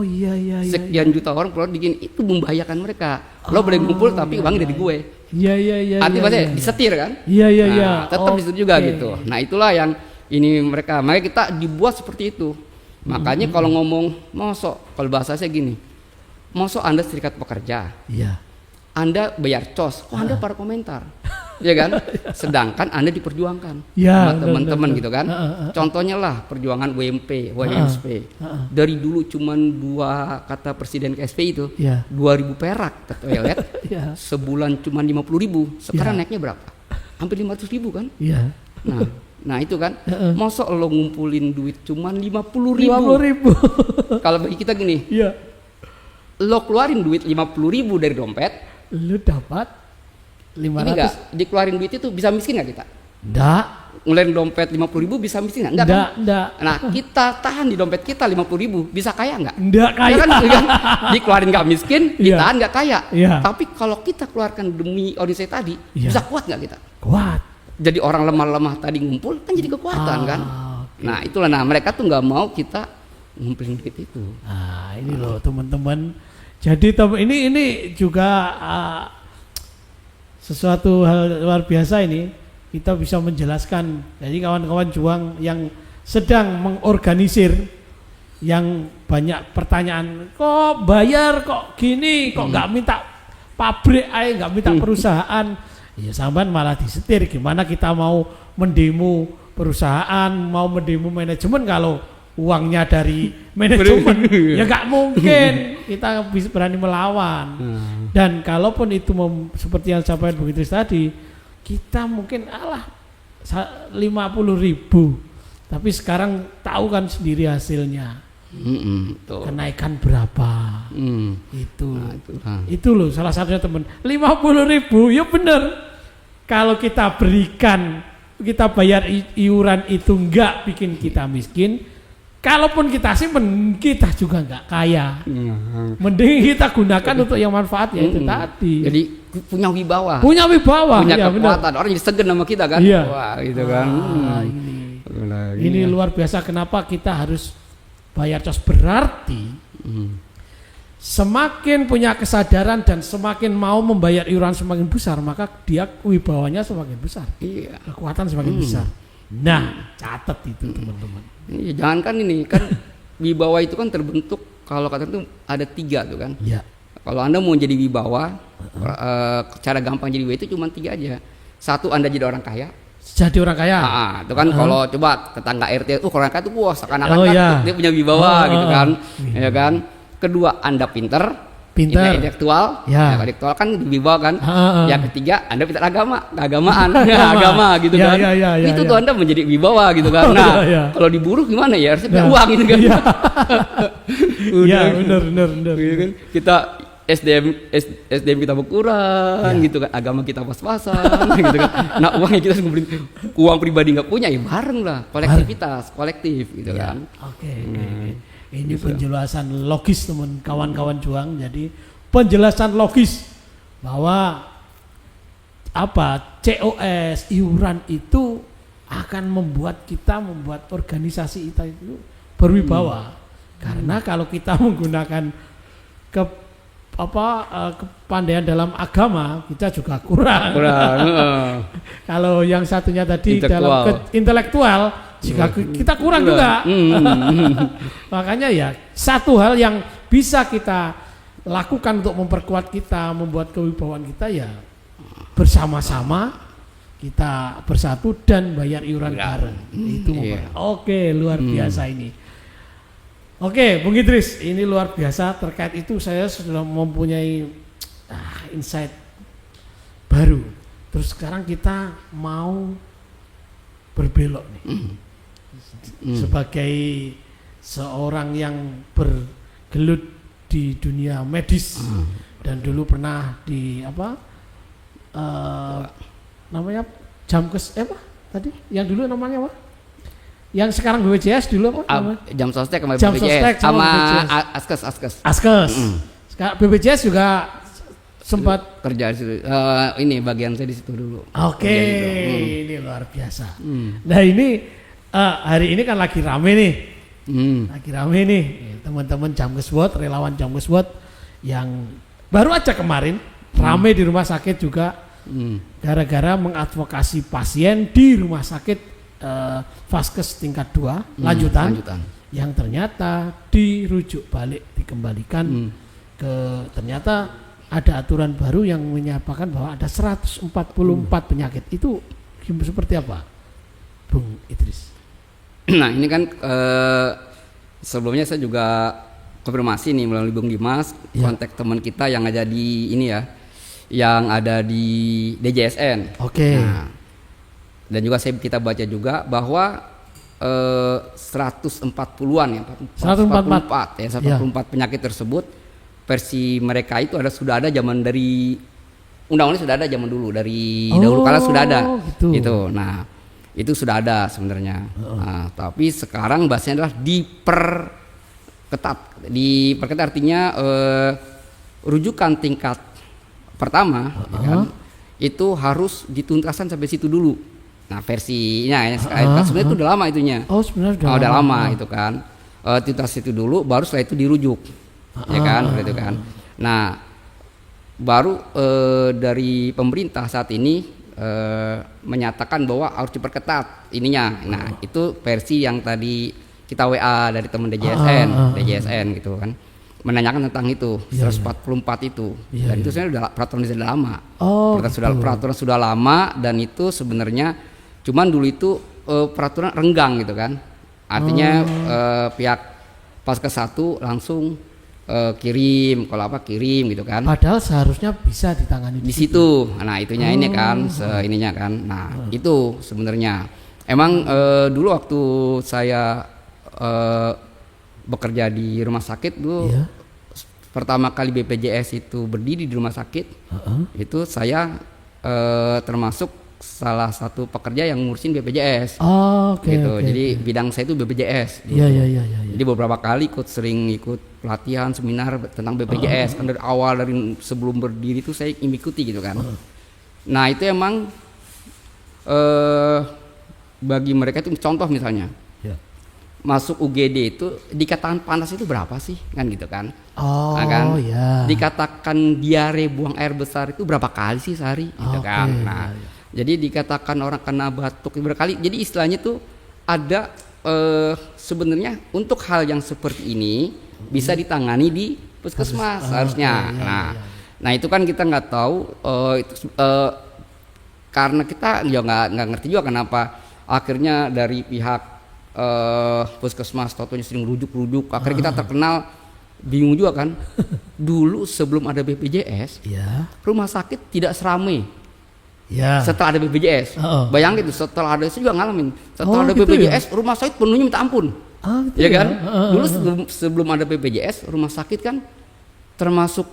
Iya. Sekian juta orang keluar bikin, itu membahayakan mereka. Lo boleh ngumpul tapi uangnya dari gue. Iya. Artinya disetir kan? Iya. Nah, tetap disitu juga gitu. Nah itulah yang ini mereka. Makanya kita dibuat seperti itu. Makanya kalau ngomong mosok, kalau bahasa saya gini, mosok Anda serikat pekerja, Anda bayar cos, kok Anda para komentar, ya kan? Sedangkan Anda diperjuangkan sama teman-teman gitu kan? Contohnya lah perjuangan WMP, WMSP. Dari dulu cuman 2 kata Presiden KSP itu, 2.000 perak ke toilet, sebulan cuman 50.000, sekarang naiknya berapa? Hampir 500.000 kan? Nah itu kan, mosok lo ngumpulin duit cuman 50.000. Kalau bagi kita gini, lo keluarin duit 50.000 dari dompet, lo dapat 500. Ini enggak, dikeluarin duit itu bisa miskin nggak kita? Enggak. Ngeluarin dompet 50.000 bisa miskin nggak? Enggak. Nah kita tahan di dompet kita 50.000 bisa kaya nggak? Enggak kaya. Kan, dikeluarin nggak miskin, ditahan nggak kaya. Tapi kalau kita keluarkan demi organisasi tadi, bisa kuat nggak kita? Kuat. Jadi orang lemah-lemah tadi ngumpul kan jadi kekuatan kan? Nah itulah, nah mereka tuh nggak mau kita ngumpulin duit itu. Nah ini loh teman-teman. Jadi ini juga sesuatu hal luar biasa ini, kita bisa menjelaskan. Jadi kawan-kawan juang yang sedang mengorganisir, yang banyak pertanyaan, kok bayar kok gini, kok nggak minta pabrik aja, nggak minta perusahaan, ya sampean malah disetir. Gimana kita mau mendemo perusahaan, mau mendemo manajemen kalau uangnya dari manajemen? Ya nggak mungkin kita bisa berani melawan. Dan kalaupun itu seperti yang sampaikan Bung Idris tadi, kita mungkin 50.000, tapi sekarang tahu kan sendiri hasilnya. Kenaikan berapa? Itu loh salah satunya teman. 50.000 ya bener. Kalau kita berikan, kita bayar iuran itu enggak bikin kita miskin. Kalaupun kita simpen, kita juga nggak kaya. Mending kita gunakan untuk yang manfaat, ya itu tadi. Jadi punya wibawa. Punya kekuatan. Bener. Orang jadi segen sama kita kan. Wah gitu kan. Ini luar biasa. Kenapa kita harus bayar cos? Berarti semakin punya kesadaran dan semakin mau membayar iuran semakin besar, maka dia wibawanya semakin besar. Kekuatan semakin besar. Nah, catat itu teman-teman. Jangankan ini kan wibawa itu kan terbentuk, kalau kata itu ada 3 tuh kan. Kalau Anda mau jadi wibawa, cara gampang jadi wibawa itu cuma 3 aja. 1, Anda jadi orang kaya. Jadi orang kaya. Itu kan kalau coba tetangga RT itu orang kaya itu seakan-akan dia punya wibawa gitu kan. Ya kan. Kedua, Anda pinter. Intelektual, intelektual kan dibawa kan. Yang ketiga, Anda pintar keagamaan, agama gitu kan. Itu tuh Anda menjadi wibawa gitu kan. Nah, kalau diburu gimana ya? Harusnya punya uang gitu kan. Benar. Kita SDM kita berkurang gitu kan, agama kita pas-pasan gitu kan. Nah, uangnya kita ngumpulin, uang pribadi nggak punya, ya bareng lah, kolektif gitu kan. Ini penjelasan logis teman kawan-kawan juang. Jadi penjelasan logis bahwa COS iuran itu akan membuat organisasi kita itu berwibawa. Karena kalau kita menggunakan kepandaian dalam agama, kita juga kurang. Kalau yang satunya tadi dalam intelektual, jika kita kurang juga. Makanya ya satu hal yang bisa kita lakukan untuk memperkuat kita, membuat kewibawaan kita ya bersama-sama kita bersatu dan bayar iuran bareng. Itu Oke, luar biasa ini. Oke, Bung Idris, ini luar biasa. Terkait itu saya sudah mempunyai insight baru. Terus sekarang kita mau berbelok nih. Sebagai seorang yang bergelut di dunia medis dan dulu pernah di namanya Jamkes tadi? Yang dulu namanya apa? Yang sekarang BPJS dulu apa? Jam Sostek sama BPJS sama Askes. Sekarang BPJS juga sempat kerja di situ. Ini bagian saya di situ dulu. Oke, ini luar biasa. Nah ini hari ini kan lagi rame nih. Teman-teman Jamkeswot, relawan Jamkeswot yang baru aja kemarin rame di rumah sakit juga gara-gara mengadvokasi pasien di rumah sakit Vaskes tingkat 2 lanjutan yang ternyata dirujuk balik, dikembalikan ke, ternyata ada aturan baru yang menyatakan bahwa ada 144 penyakit. Itu seperti apa, Bung Idris? Nah ini kan sebelumnya saya juga konfirmasi nih melalui Bung Dimas, kontak teman kita yang ada di ini ya, yang ada di DJSN. Nah, dan juga kita baca juga bahwa 140-an ya, 144 penyakit tersebut versi mereka itu sudah ada zaman dari undang-undang, sudah ada zaman dulu dari dahulu kala sudah ada gitu. Nah itu sudah ada sebenarnya. Nah, tapi sekarang bahasanya adalah diperketat artinya rujukan tingkat pertama itu harus dituntaskan sampai situ dulu. Nah versinya sebenarnya itu udah lama itunya. Sebenarnya udah lama itu kan. Tuntas itu dulu, baru setelah itu dirujuk, ya kan, gitu kan. Nah baru dari pemerintah saat ini menyatakan bahwa harus diperketat ininya. Nah itu versi yang tadi kita WA dari teman DJSN gitu kan, menanyakan tentang itu 144 itu. Dan itu sebenarnya udah peraturan sudah lama. Peraturan sudah lama, dan itu sebenarnya cuman dulu itu peraturan renggang gitu kan. Artinya pihak Vaskes 1 langsung kirim, kalau kirim gitu kan. Padahal seharusnya bisa ditangani di situ. Nah, itunya ini kan ininya kan. Nah, itu sebenarnya emang dulu waktu saya bekerja di rumah sakit dulu, pertama kali BPJS itu berdiri di rumah sakit, itu saya termasuk salah satu pekerja yang ngurusin BPJS. Jadi bidang saya itu BPJS. Iya. Jadi beberapa kali sering ikut pelatihan seminar tentang BPJS. Kan dari awal, dari sebelum berdiri itu saya mengikuti gitu kan. Nah itu emang bagi mereka itu contoh misalnya masuk UGD itu dikatakan panas itu berapa sih kan gitu kan. Dikatakan diare buang air besar itu berapa kali sih sehari gitu kan. Nah jadi dikatakan orang kena batuk berkali. Jadi istilahnya tuh ada sebenarnya untuk hal yang seperti ini bisa ditangani di puskesmas harusnya. Nah itu kan kita nggak tahu karena kita nggak ngerti juga kenapa akhirnya dari pihak puskesmas totonya sering rujuk. Akhirnya kita terkenal, bingung juga kan. Dulu sebelum ada BPJS, rumah sakit tidak seramai. Setelah ada BPJS, bayangin itu setelah ada, saya juga ngalamin. Setelah ada BPJS, rumah sakit penuhnya minta ampun, ya kan? Dulu sebelum ada BPJS, rumah sakit kan termasuk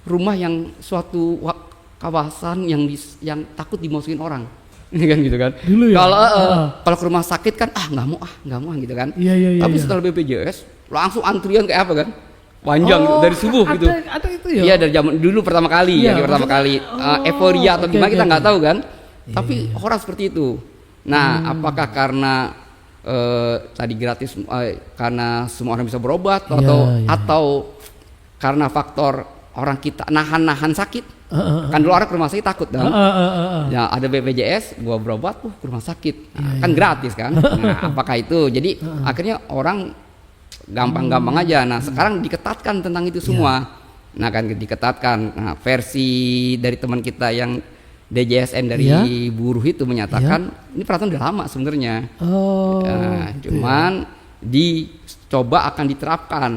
rumah yang suatu kawasan yang takut dimasukin orang, kan gitu kan? Dulu ya. Kalau ke rumah sakit kan nggak mau gitu kan? Tapi setelah BPJS, langsung antrian kayak apa kan? Panjang gitu, dari subuh gitu. Ada itu ya? Iya, dari zaman dulu pertama kali euforia atau gimana kita nggak tahu kan. Tapi orang seperti itu. Nah, apakah karena tadi gratis karena semua orang bisa berobat atau karena faktor orang kita nahan sakit? Kan dulu orang ke rumah sakit takut dong. Ya ada BPJS, gua berobat ke rumah sakit. Kan gratis kan. Nah, apakah itu? Jadi akhirnya orang gampang-gampang aja. Nah, sekarang diketatkan tentang itu semua. Nah, kan diketatkan. Nah, versi dari teman kita yang DJSN dari buruh itu menyatakan ini peraturan udah lama sebenarnya. Nah, cuman dicoba akan diterapkan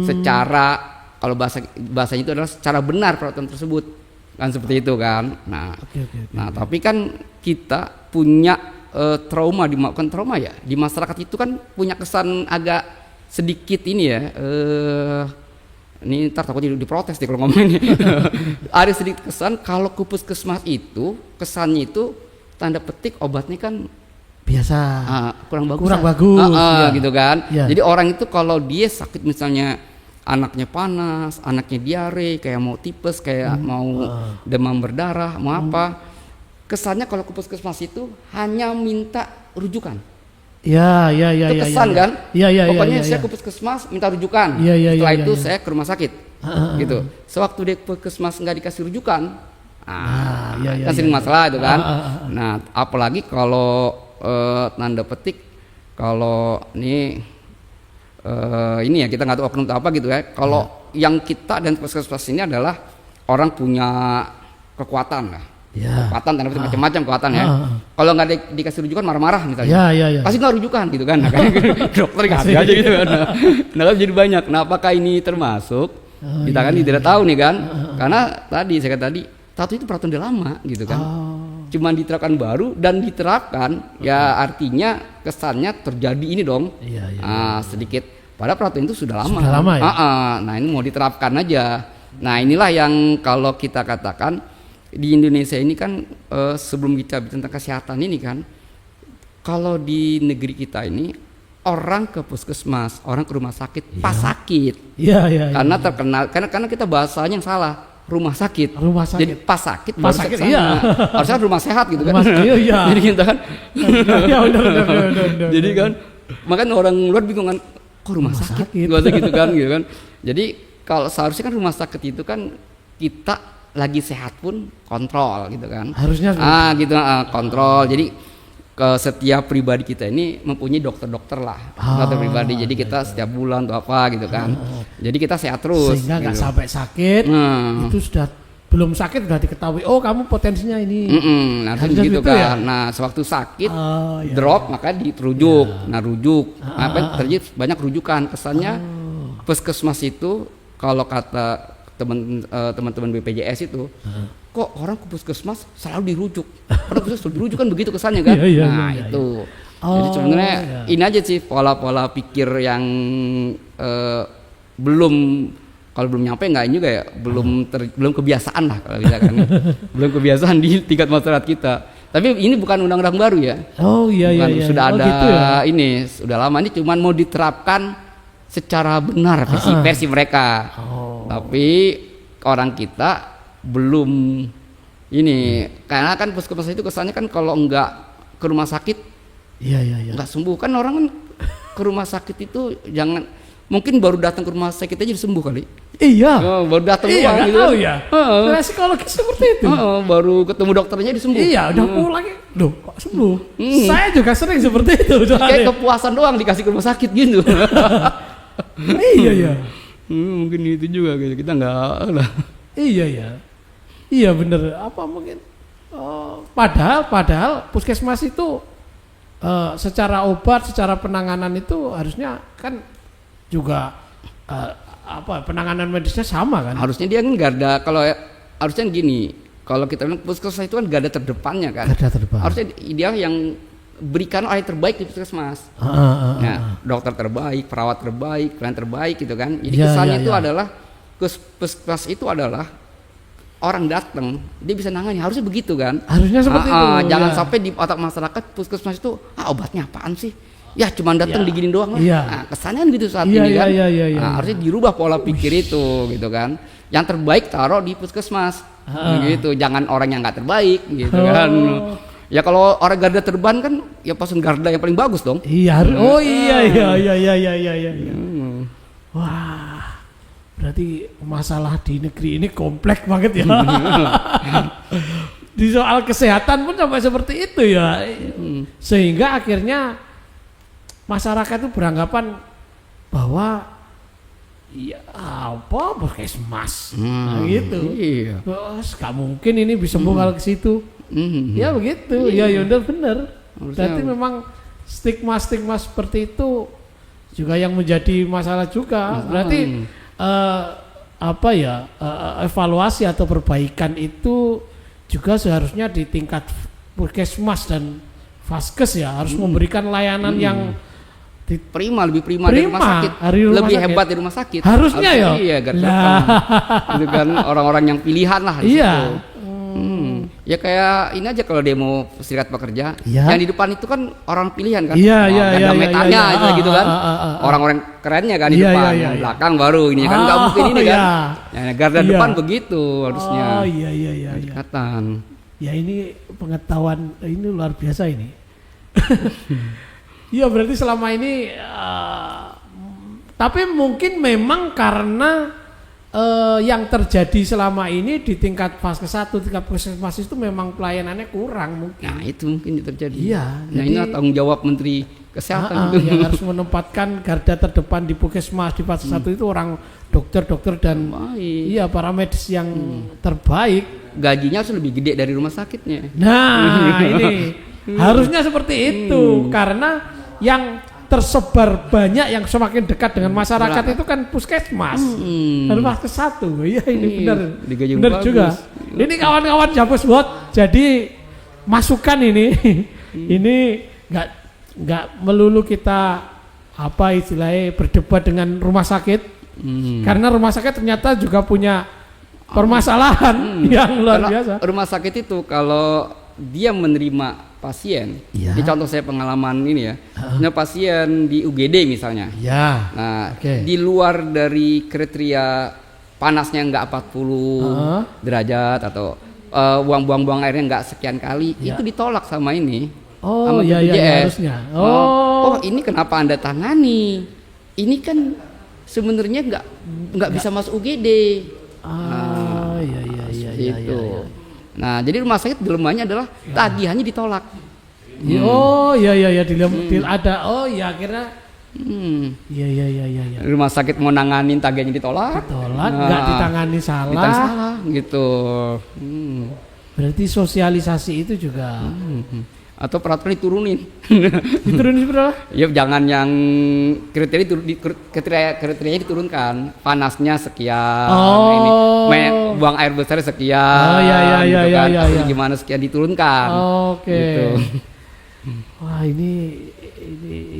secara, kalau bahasanya itu adalah secara benar peraturan tersebut, kan seperti itu kan. Nah, nah tapi kan kita punya trauma di masyarakat itu kan punya kesan agak sedikit ini ya. Ini ntar takutnya diprotes deh kalau ngomong ini. Ada sedikit kesan kalau ke puskesmas itu kesannya itu tanda petik obatnya kan biasa, kurang bagus gitu kan. Jadi orang itu kalau dia sakit misalnya anaknya panas, anaknya diare, kayak mau tipes, kayak mau demam berdarah, mau apa, kesannya kalau ke puskesmas itu hanya minta rujukan. Itu kesan kan? Pokoknya saya ke puskesmas minta rujukan. Setelah itu saya ke rumah sakit. Gitu. Sewaktu dia ke puskesmas nggak dikasih rujukan, kan sering masalah itu kan. Nah, apalagi kalau tanda petik kalau ini ya kita nggak tahu oknum apa gitu ya. Kalau yang kita dan puskesmas ini adalah orang punya kekuatan lah. Kekuatan tanda petik macam-macam kekuatan ya. Kalau nggak dikasih rujukan marah-marah misalnya. Kasih nggak rujukan gitu kan. Nah, dokter kasih aja gitu kan. Nah, jadi banyak. Nah, apakah ini termasuk? Kita kan tidak tahu nih kan. Karena tadi saya kata tato itu peraturan udah lama gitu kan. Cuman diterapkan baru dan diterapkan ya artinya kesannya terjadi ini dong. Sedikit. Padahal peraturan itu sudah lama. Nah, ini mau diterapkan aja. Nah, inilah yang kalau kita katakan di Indonesia ini kan sebelum kita bicara tentang kesehatan ini kan, kalau di negeri kita ini orang ke puskesmas, orang ke rumah sakit pas sakit. Karena terkenal karena kita bahasanya yang salah. Rumah sakit. Jadi pas sakit baru kesana. Harusnya rumah sehat gitu kan. Jadi kita kan. Jadi kan makanya orang luar bingung kan, kok rumah sakit? Gitu kan. Jadi kalau seharusnya kan rumah sakit itu kan kita lagi sehat pun kontrol gitu kan. Harusnya kontrol. Jadi ke setiap pribadi kita ini mempunyai dokter lah. Dokter pribadi. Jadi kita setiap bulan atau apa gitu kan. Jadi kita sehat terus. Sehingga nggak sampai sakit. Itu sudah belum sakit sudah diketahui. Oh, kamu potensinya ini. Nah, gitu kan. Nah, sewaktu sakit drop maka dirujuk. Nah, rujuk. Apa terjadi banyak rujukan. Kesannya puskesmas itu kalau kata teman-teman BPJS itu kok orang ke puskesmas selalu dirujuk. Padahal puskesmas dirujuk kan begitu kesannya kan. Itu. Jadi sebenarnya ini aja sih pola-pola pikir yang kalau belum nyampe nggak juga ya, belum kebiasaan lah kalau bisa kan. Belum kebiasaan di tingkat masyarakat kita. Tapi ini bukan undang-undang baru ya. Sudah ada gitu ya? Ini sudah lama, ini cuman mau diterapkan secara benar versi mereka. Tapi orang kita belum ini, karena kan puskesmas itu kesannya kan kalau enggak ke rumah sakit enggak sembuh kan. Orang kan ke rumah sakit itu jangan, mungkin baru datang ke rumah sakit aja sembuh kali. Baru datang doang gitu. Tahu ya. Psikologis seperti itu. Baru ketemu dokternya disembuh. Udah pulang. Loh, kok sembuh? Saya juga sering seperti itu. Kayak kepuasan doang dikasih ke rumah sakit gitu. Mungkin itu juga gitu. Kita enggak lah. Bener. Apa mungkin padahal puskesmas itu secara obat, secara penanganan itu harusnya kan juga penanganan medisnya sama kan? Harusnya dia kan garda, kalau harusnya gini, kalau kita bilang puskesmas itu kan garda terdepannya kan. Harusnya dia yang berikan yang terbaik di puskesmas. Dokter terbaik, perawat terbaik, klien terbaik gitu kan. Jadi kesannya itu adalah puskesmas itu adalah orang datang dia bisa nangani, harusnya begitu kan. Harusnya seperti itu. Jangan sampai di otak masyarakat puskesmas itu obatnya apaan sih? Ya cuma datang diginin doang lah. Nah, kesannya gitu saat ini kan. Harusnya dirubah pola pikir itu gitu kan. Yang terbaik taruh di puskesmas. Gitu. Jangan orang yang nggak terbaik gitu kan. Ya kalau orang garda terdepan kan ya pasukan garda yang paling bagus dong. Iya. Oh iya. Wah, berarti masalah di negeri ini kompleks banget ya. Di soal kesehatan pun sampai seperti itu ya. Sehingga akhirnya masyarakat itu beranggapan bahwa ya apa puskesmas gitu. Iya. Bos, gak mungkin ini bisa kalau ke situ. Ya begitu. Ya udah bener. Berarti memang stigma seperti itu juga yang menjadi masalah juga. Berarti evaluasi atau perbaikan itu juga seharusnya di tingkat puskesmas dan vaskes ya harus memberikan layanan yang lebih prima dari rumah sakit, lebih hebat dari rumah sakit. Harusnya ya. Iya, itu kan orang-orang yang pilihan lah. Iya. Ya kayak ini aja kalau demo Serikat Pekerja, yang di depan itu kan orang pilihan kan. Iya. Mekannya gitu kan. Orang-orang kerennya kan di depan, yang belakang baru ini kan nggak mungkin ini kan. Ya, garda depan begitu harusnya. Iya. Pendekatan. Ya ini pengetahuan ini luar biasa ini. Iya berarti selama ini tapi mungkin memang karena yang terjadi selama ini di tingkat fase 1, tingkat puskesmas itu memang pelayanannya kurang mungkin. Nah itu mungkin terjadi. Iya. Nah ini tanggung jawab Menteri Kesehatan itu. Yang harus menempatkan garda terdepan di puskesmas di fase 1 itu orang dokter dan iya para medis yang terbaik. Gajinya harus lebih gede dari rumah sakitnya. Nah ini harusnya seperti itu karena yang tersebar banyak yang semakin dekat dengan masyarakat itu kan puskesmas dan vaskes 1. Iya ini benar juga. Ini kawan-kawan Jabos Bot, jadi masukan ini ini nggak melulu kita apa istilahnya berdebat dengan rumah sakit karena rumah sakit ternyata juga punya permasalahan yang luar biasa. Rumah sakit itu kalau dia menerima pasien, di contoh saya pengalaman ini ya, pasien di UGD misalnya, di luar dari kriteria panasnya nggak 40 derajat atau buang airnya nggak sekian kali, itu ditolak sama ini, sama BPJS. Oh ini kenapa Anda tangani? Ini kan sebenarnya nggak bisa masuk UGD. Iya. Nah, jadi rumah sakit dilemanya adalah tagihannya ditolak. Oh iya ada. Oh iya akhirnya. Iya. Rumah sakit mau nanganin tagihannya ditolak. Nggak ditangani salah. Gitu. Berarti sosialisasi itu juga. Atau peraturan diturunin. Diturunin berapa? Ya jangan yang kriterianya diturunkan. Panasnya sekian, buang air besar sekian. Iya. Gimana sekian diturunkan. Oke. Gitu. Wah ini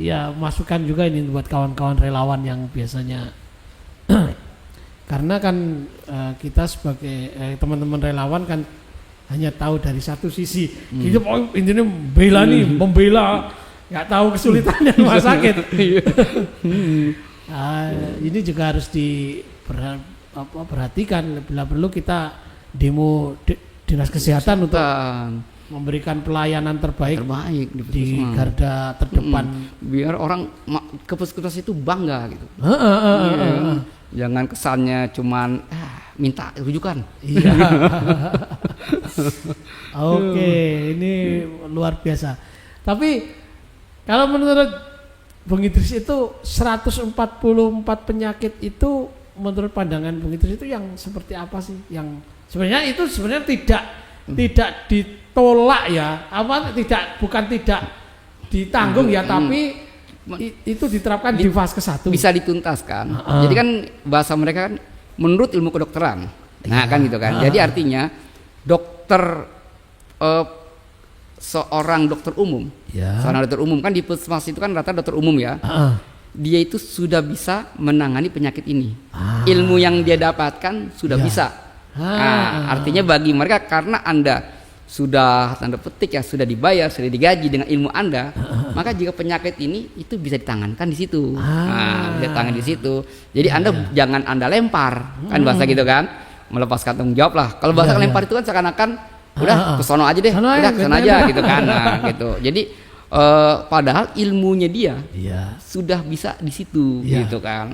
ya masukan juga ini buat kawan-kawan relawan yang biasanya karena kan kita sebagai teman-teman relawan kan hanya tahu dari satu sisi. Kita intinya membela, nggak tahu kesulitannya rumah sakit. Ini juga harus diperhatikan. Bila perlu kita demo dinas kesehatan untuk memberikan pelayanan terbaik di garda terdepan. Biar orang ke puskesmas itu bangga gitu. Jangan kesannya cuman minta rujukan. Iya. Oke, ini luar biasa. Tapi kalau menurut Bung Idris itu 144 penyakit itu menurut pandangan Bung Idris itu yang seperti apa sih? Yang sebenarnya tidak ditolak ya. Bukan tidak ditanggung ya, tapi itu diterapkan di fase 1. Bisa dituntaskan. Jadi kan bahasa mereka kan menurut ilmu kedokteran. Nah, kan gitu kan. Jadi artinya dokter seorang dokter umum kan di puskesmas itu kan rata dokter umum ya. Dia itu sudah bisa menangani penyakit ini. Ilmu yang dia dapatkan sudah bisa. Nah, artinya bagi mereka karena Anda sudah tanda petik ya sudah dibayar, sudah digaji dengan ilmu Anda, maka jika penyakit ini itu bisa ditangankan di situ. Bisa ditangan di situ. Jadi Anda jangan Anda lempar, kan bahasa gitu kan, melepaskan tanggung jawab lah. Kalau bahasa lempar itu kan seakan-akan udah ke sono aja deh, udah ke sana aja gitu kan. Nah, gitu. Jadi padahal ilmunya dia sudah bisa di situ gitu kan.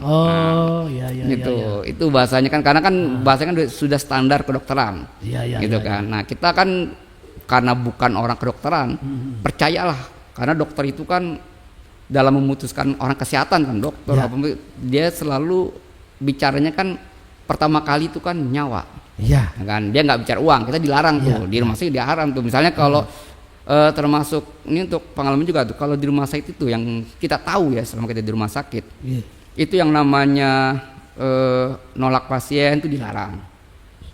Gitu. Itu bahasanya kan, karena kan bahasanya kan sudah standar kedokteran. Gitu kan. Nah, kita kan karena bukan orang kedokteran, percayalah, karena dokter itu kan dalam memutuskan orang kesehatan kan, dokter dia selalu bicaranya kan pertama kali itu kan nyawa. Kan dia nggak bicara uang, kita dilarang tuh di rumah sakit, dilarang tuh. Misalnya kalau termasuk ini untuk pengalaman juga tuh, kalau di rumah sakit itu yang kita tahu ya selama kita di rumah sakit, itu yang namanya nolak pasien itu dilarang.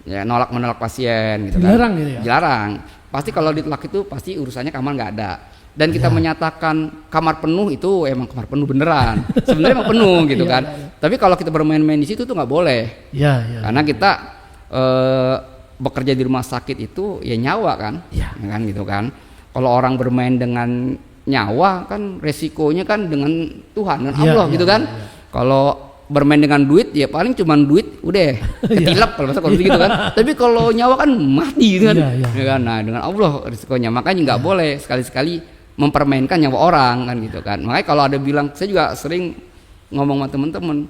Ya, menolak pasien gitu dilarang kan. Gitu ya? Dilarang. Pasti kalau ditolak itu pasti urusannya kamar nggak ada. Dan kita menyatakan kamar penuh itu emang kamar penuh beneran. Sebenarnya emang penuh gitu kan. Tapi kalau kita bermain-main di situ tuh nggak boleh. Karena kita bekerja di rumah sakit itu ya nyawa kan, kan gitu kan. Kalau orang bermain dengan nyawa kan resikonya kan dengan Tuhan, dengan Allah gitu kan. Kalau bermain dengan duit ya paling cuman duit udah ketilap kalau gitu kan. Tapi kalau nyawa kan mati gitu kan. Ya kan. Nah, dengan Allah risikonya. Makanya nggak boleh sekali-sekali mempermainkan nyawa orang kan gitu kan. Makanya kalau ada bilang, saya juga sering ngomong sama teman-teman,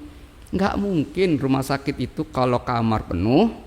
nggak mungkin rumah sakit itu kalau kamar penuh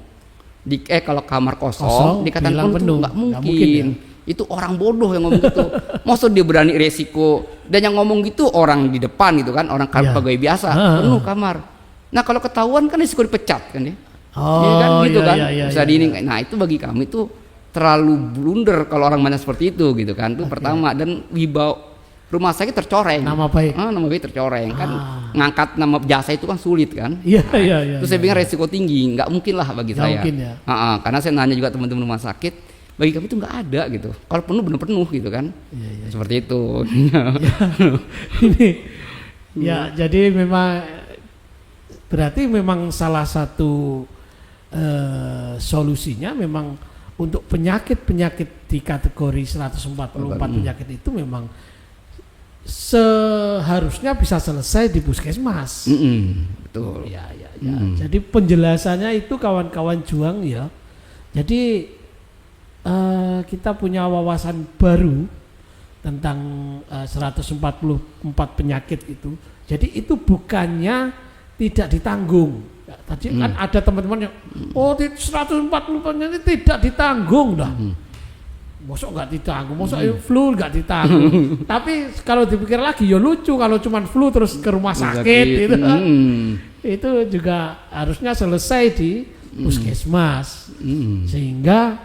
kalau kamar kosong dikatakan penuh, nggak mungkin. Itu orang bodoh yang ngomong gitu. Maksud dia berani resiko, dan yang ngomong gitu orang di depan gitu kan, orang pegawai biasa, penuh kamar. Nah, kalau ketahuan kan risiko dipecat kan ya. Kan gitu kan. Bisa nah, itu bagi kami itu terlalu blunder kalau orang banyak seperti itu gitu kan. Itu pertama, dan wibawa rumah sakit tercoreng. Nama baik tercoreng kan. Ngangkat nama jasa itu kan sulit kan. Terus saya pikir resiko tinggi, nggak mungkin lah bagi saya. Karena saya nanya juga teman-teman rumah sakit, bagi kami itu nggak ada gitu. Kalau penuh benar penuh gitu kan. Seperti itu. Ini jadi memang berarti memang salah satu solusinya memang untuk penyakit-penyakit di kategori 144 penyakit itu memang seharusnya bisa selesai di puskesmas. Betul. Jadi penjelasannya itu kawan-kawan juang ya. Jadi kita punya wawasan baru tentang 144 penyakit itu. Jadi itu bukannya tidak ditanggung. Tadi kan ada teman-teman yang 140 penyakit tidak ditanggung dah. Mosok nggak ditanggung, mosok flu nggak ditanggung. Tapi kalau dipikir lagi ya lucu kalau cuman flu terus ke rumah sakit gitu. Itu juga harusnya selesai di puskesmas. Sehingga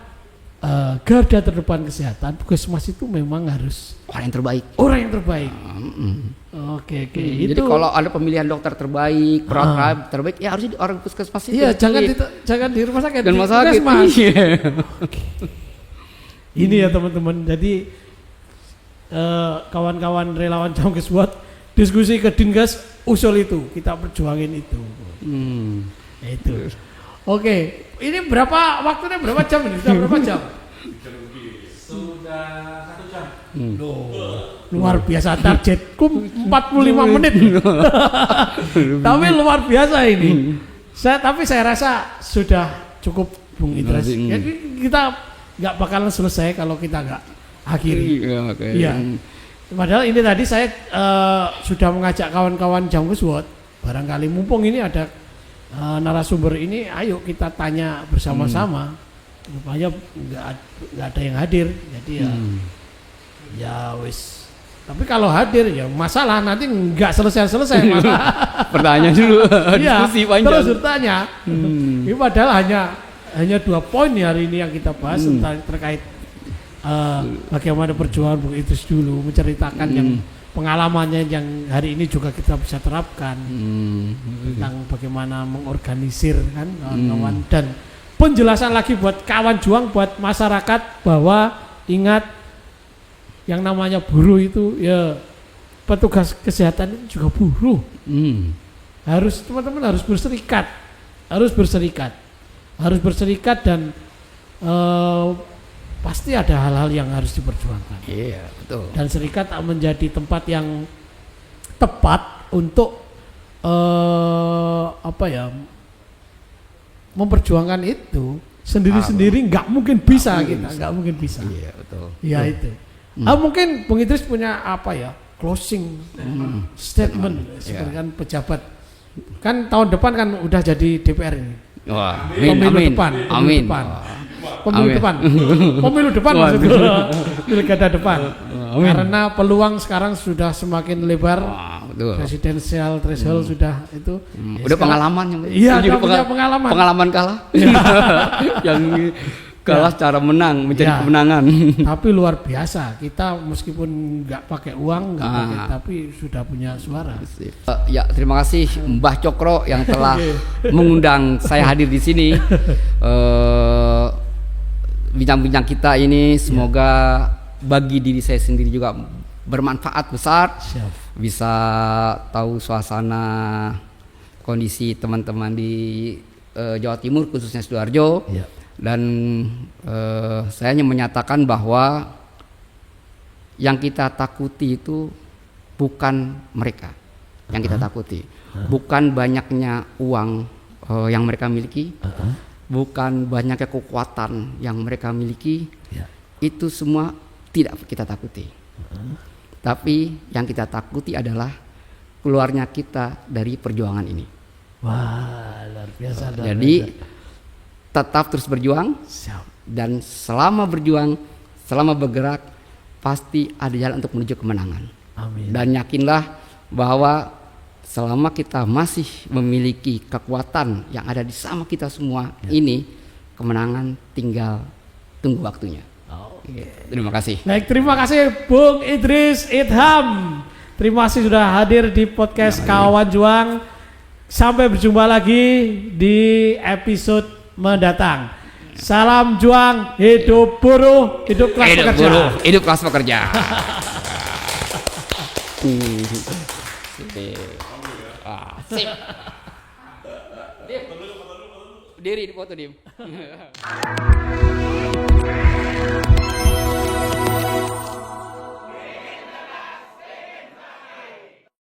garda terdepan kesehatan puskesmas itu memang harus orang yang terbaik. Oke. Jadi kalau ada pemilihan dokter terbaik, perawat terbaik, ya harus di orang puskesmas itu. Iya, jangan di rumah sakit. Dan rumah sakit. Ini ya teman-teman. Jadi kawan-kawan relawan Jamkes buat diskusi ke Dingas usul itu, kita perjuangin itu. Itu. Oke, ini waktunya berapa jam ini? Sudah berapa jam? Sudah 1 jam. Luar biasa, targetku 45 menit. Tapi luar biasa ini. Tapi saya rasa sudah cukup Bung Idras. Jadi kita nggak bakalan selesai kalau kita nggak akhiri. Iya. Padahal ini tadi saya sudah mengajak kawan-kawan Jamkes World. Barangkali mumpung ini ada narasumber ini, ayo kita tanya bersama-sama. Rupanya nggak ada yang hadir. Jadi ya wis. Tapi kalau hadir ya masalah nanti nggak selesai masalah. Pertanyaan dulu, diskusi panjang. Terus bertanya. Ini padahal hanya 2 poin hari ini yang kita bahas terkait bagaimana perjuangan Bung Idris dulu menceritakan yang pengalamannya yang hari ini juga kita bisa terapkan tentang bagaimana mengorganisir kan kawan-kawan, dan penjelasan lagi buat kawan juang, buat masyarakat bahwa ingat yang namanya buruh itu ya petugas kesehatan itu juga buruh. Teman-teman harus berserikat dan pasti ada hal-hal yang harus diperjuangkan. Iya, betul. Dan serikat menjadi tempat yang tepat untuk memperjuangkan itu. sendiri-sendiri nggak mungkin bisa kita, nggak mungkin bisa. Iya, betul. Ya itu. Mungkin Bung Idris punya apa ya, closing statement seperti kan pejabat. Kan tahun depan kan udah jadi DPR ini. Wah, Pemilu depan. Pemilu depan maksudnya. Pilkada depan. Karena peluang sekarang sudah semakin lebar. Presidensial threshold sudah itu. Udah pengalaman yang. Iya, udah punya pengalaman. Pengalaman kalah. Yang kalah secara menang, mencari kemenangan. Tapi luar biasa. Kita meskipun nggak pakai uang, nggak pakai, tapi sudah punya suara. Ya, terima kasih Mbah Cokro yang telah mengundang saya hadir di sini. Bincang-bincang kita ini semoga bagi diri saya sendiri juga bermanfaat besar. Siap. Bisa tahu suasana kondisi teman-teman di Jawa Timur khususnya Sidoarjo. Ya. Dan saya hanya menyatakan bahwa yang kita takuti itu bukan mereka yang kita takuti, bukan banyaknya uang yang mereka miliki, bukan banyaknya kekuatan yang mereka miliki, itu semua tidak kita takuti. Tapi yang kita takuti adalah keluarnya kita dari perjuangan ini. Wah, luar biasa. Jadi tetap terus berjuang. Siap. Dan selama berjuang, selama bergerak, pasti ada jalan untuk menuju kemenangan. Amin. Dan yakinlah bahwa selama kita masih memiliki kekuatan yang ada di sama kita semua ini, kemenangan tinggal tunggu waktunya. Terima kasih. Baik, terima kasih Bung Idris Idham. Terima kasih sudah hadir di podcast Kawan Juang. Sampai berjumpa lagi di episode mendatang. Salam juang, hidup buruh, hidup kelas pekerja. Buruh, hidup kelas pekerja. Sip. Diri di foto, Dim.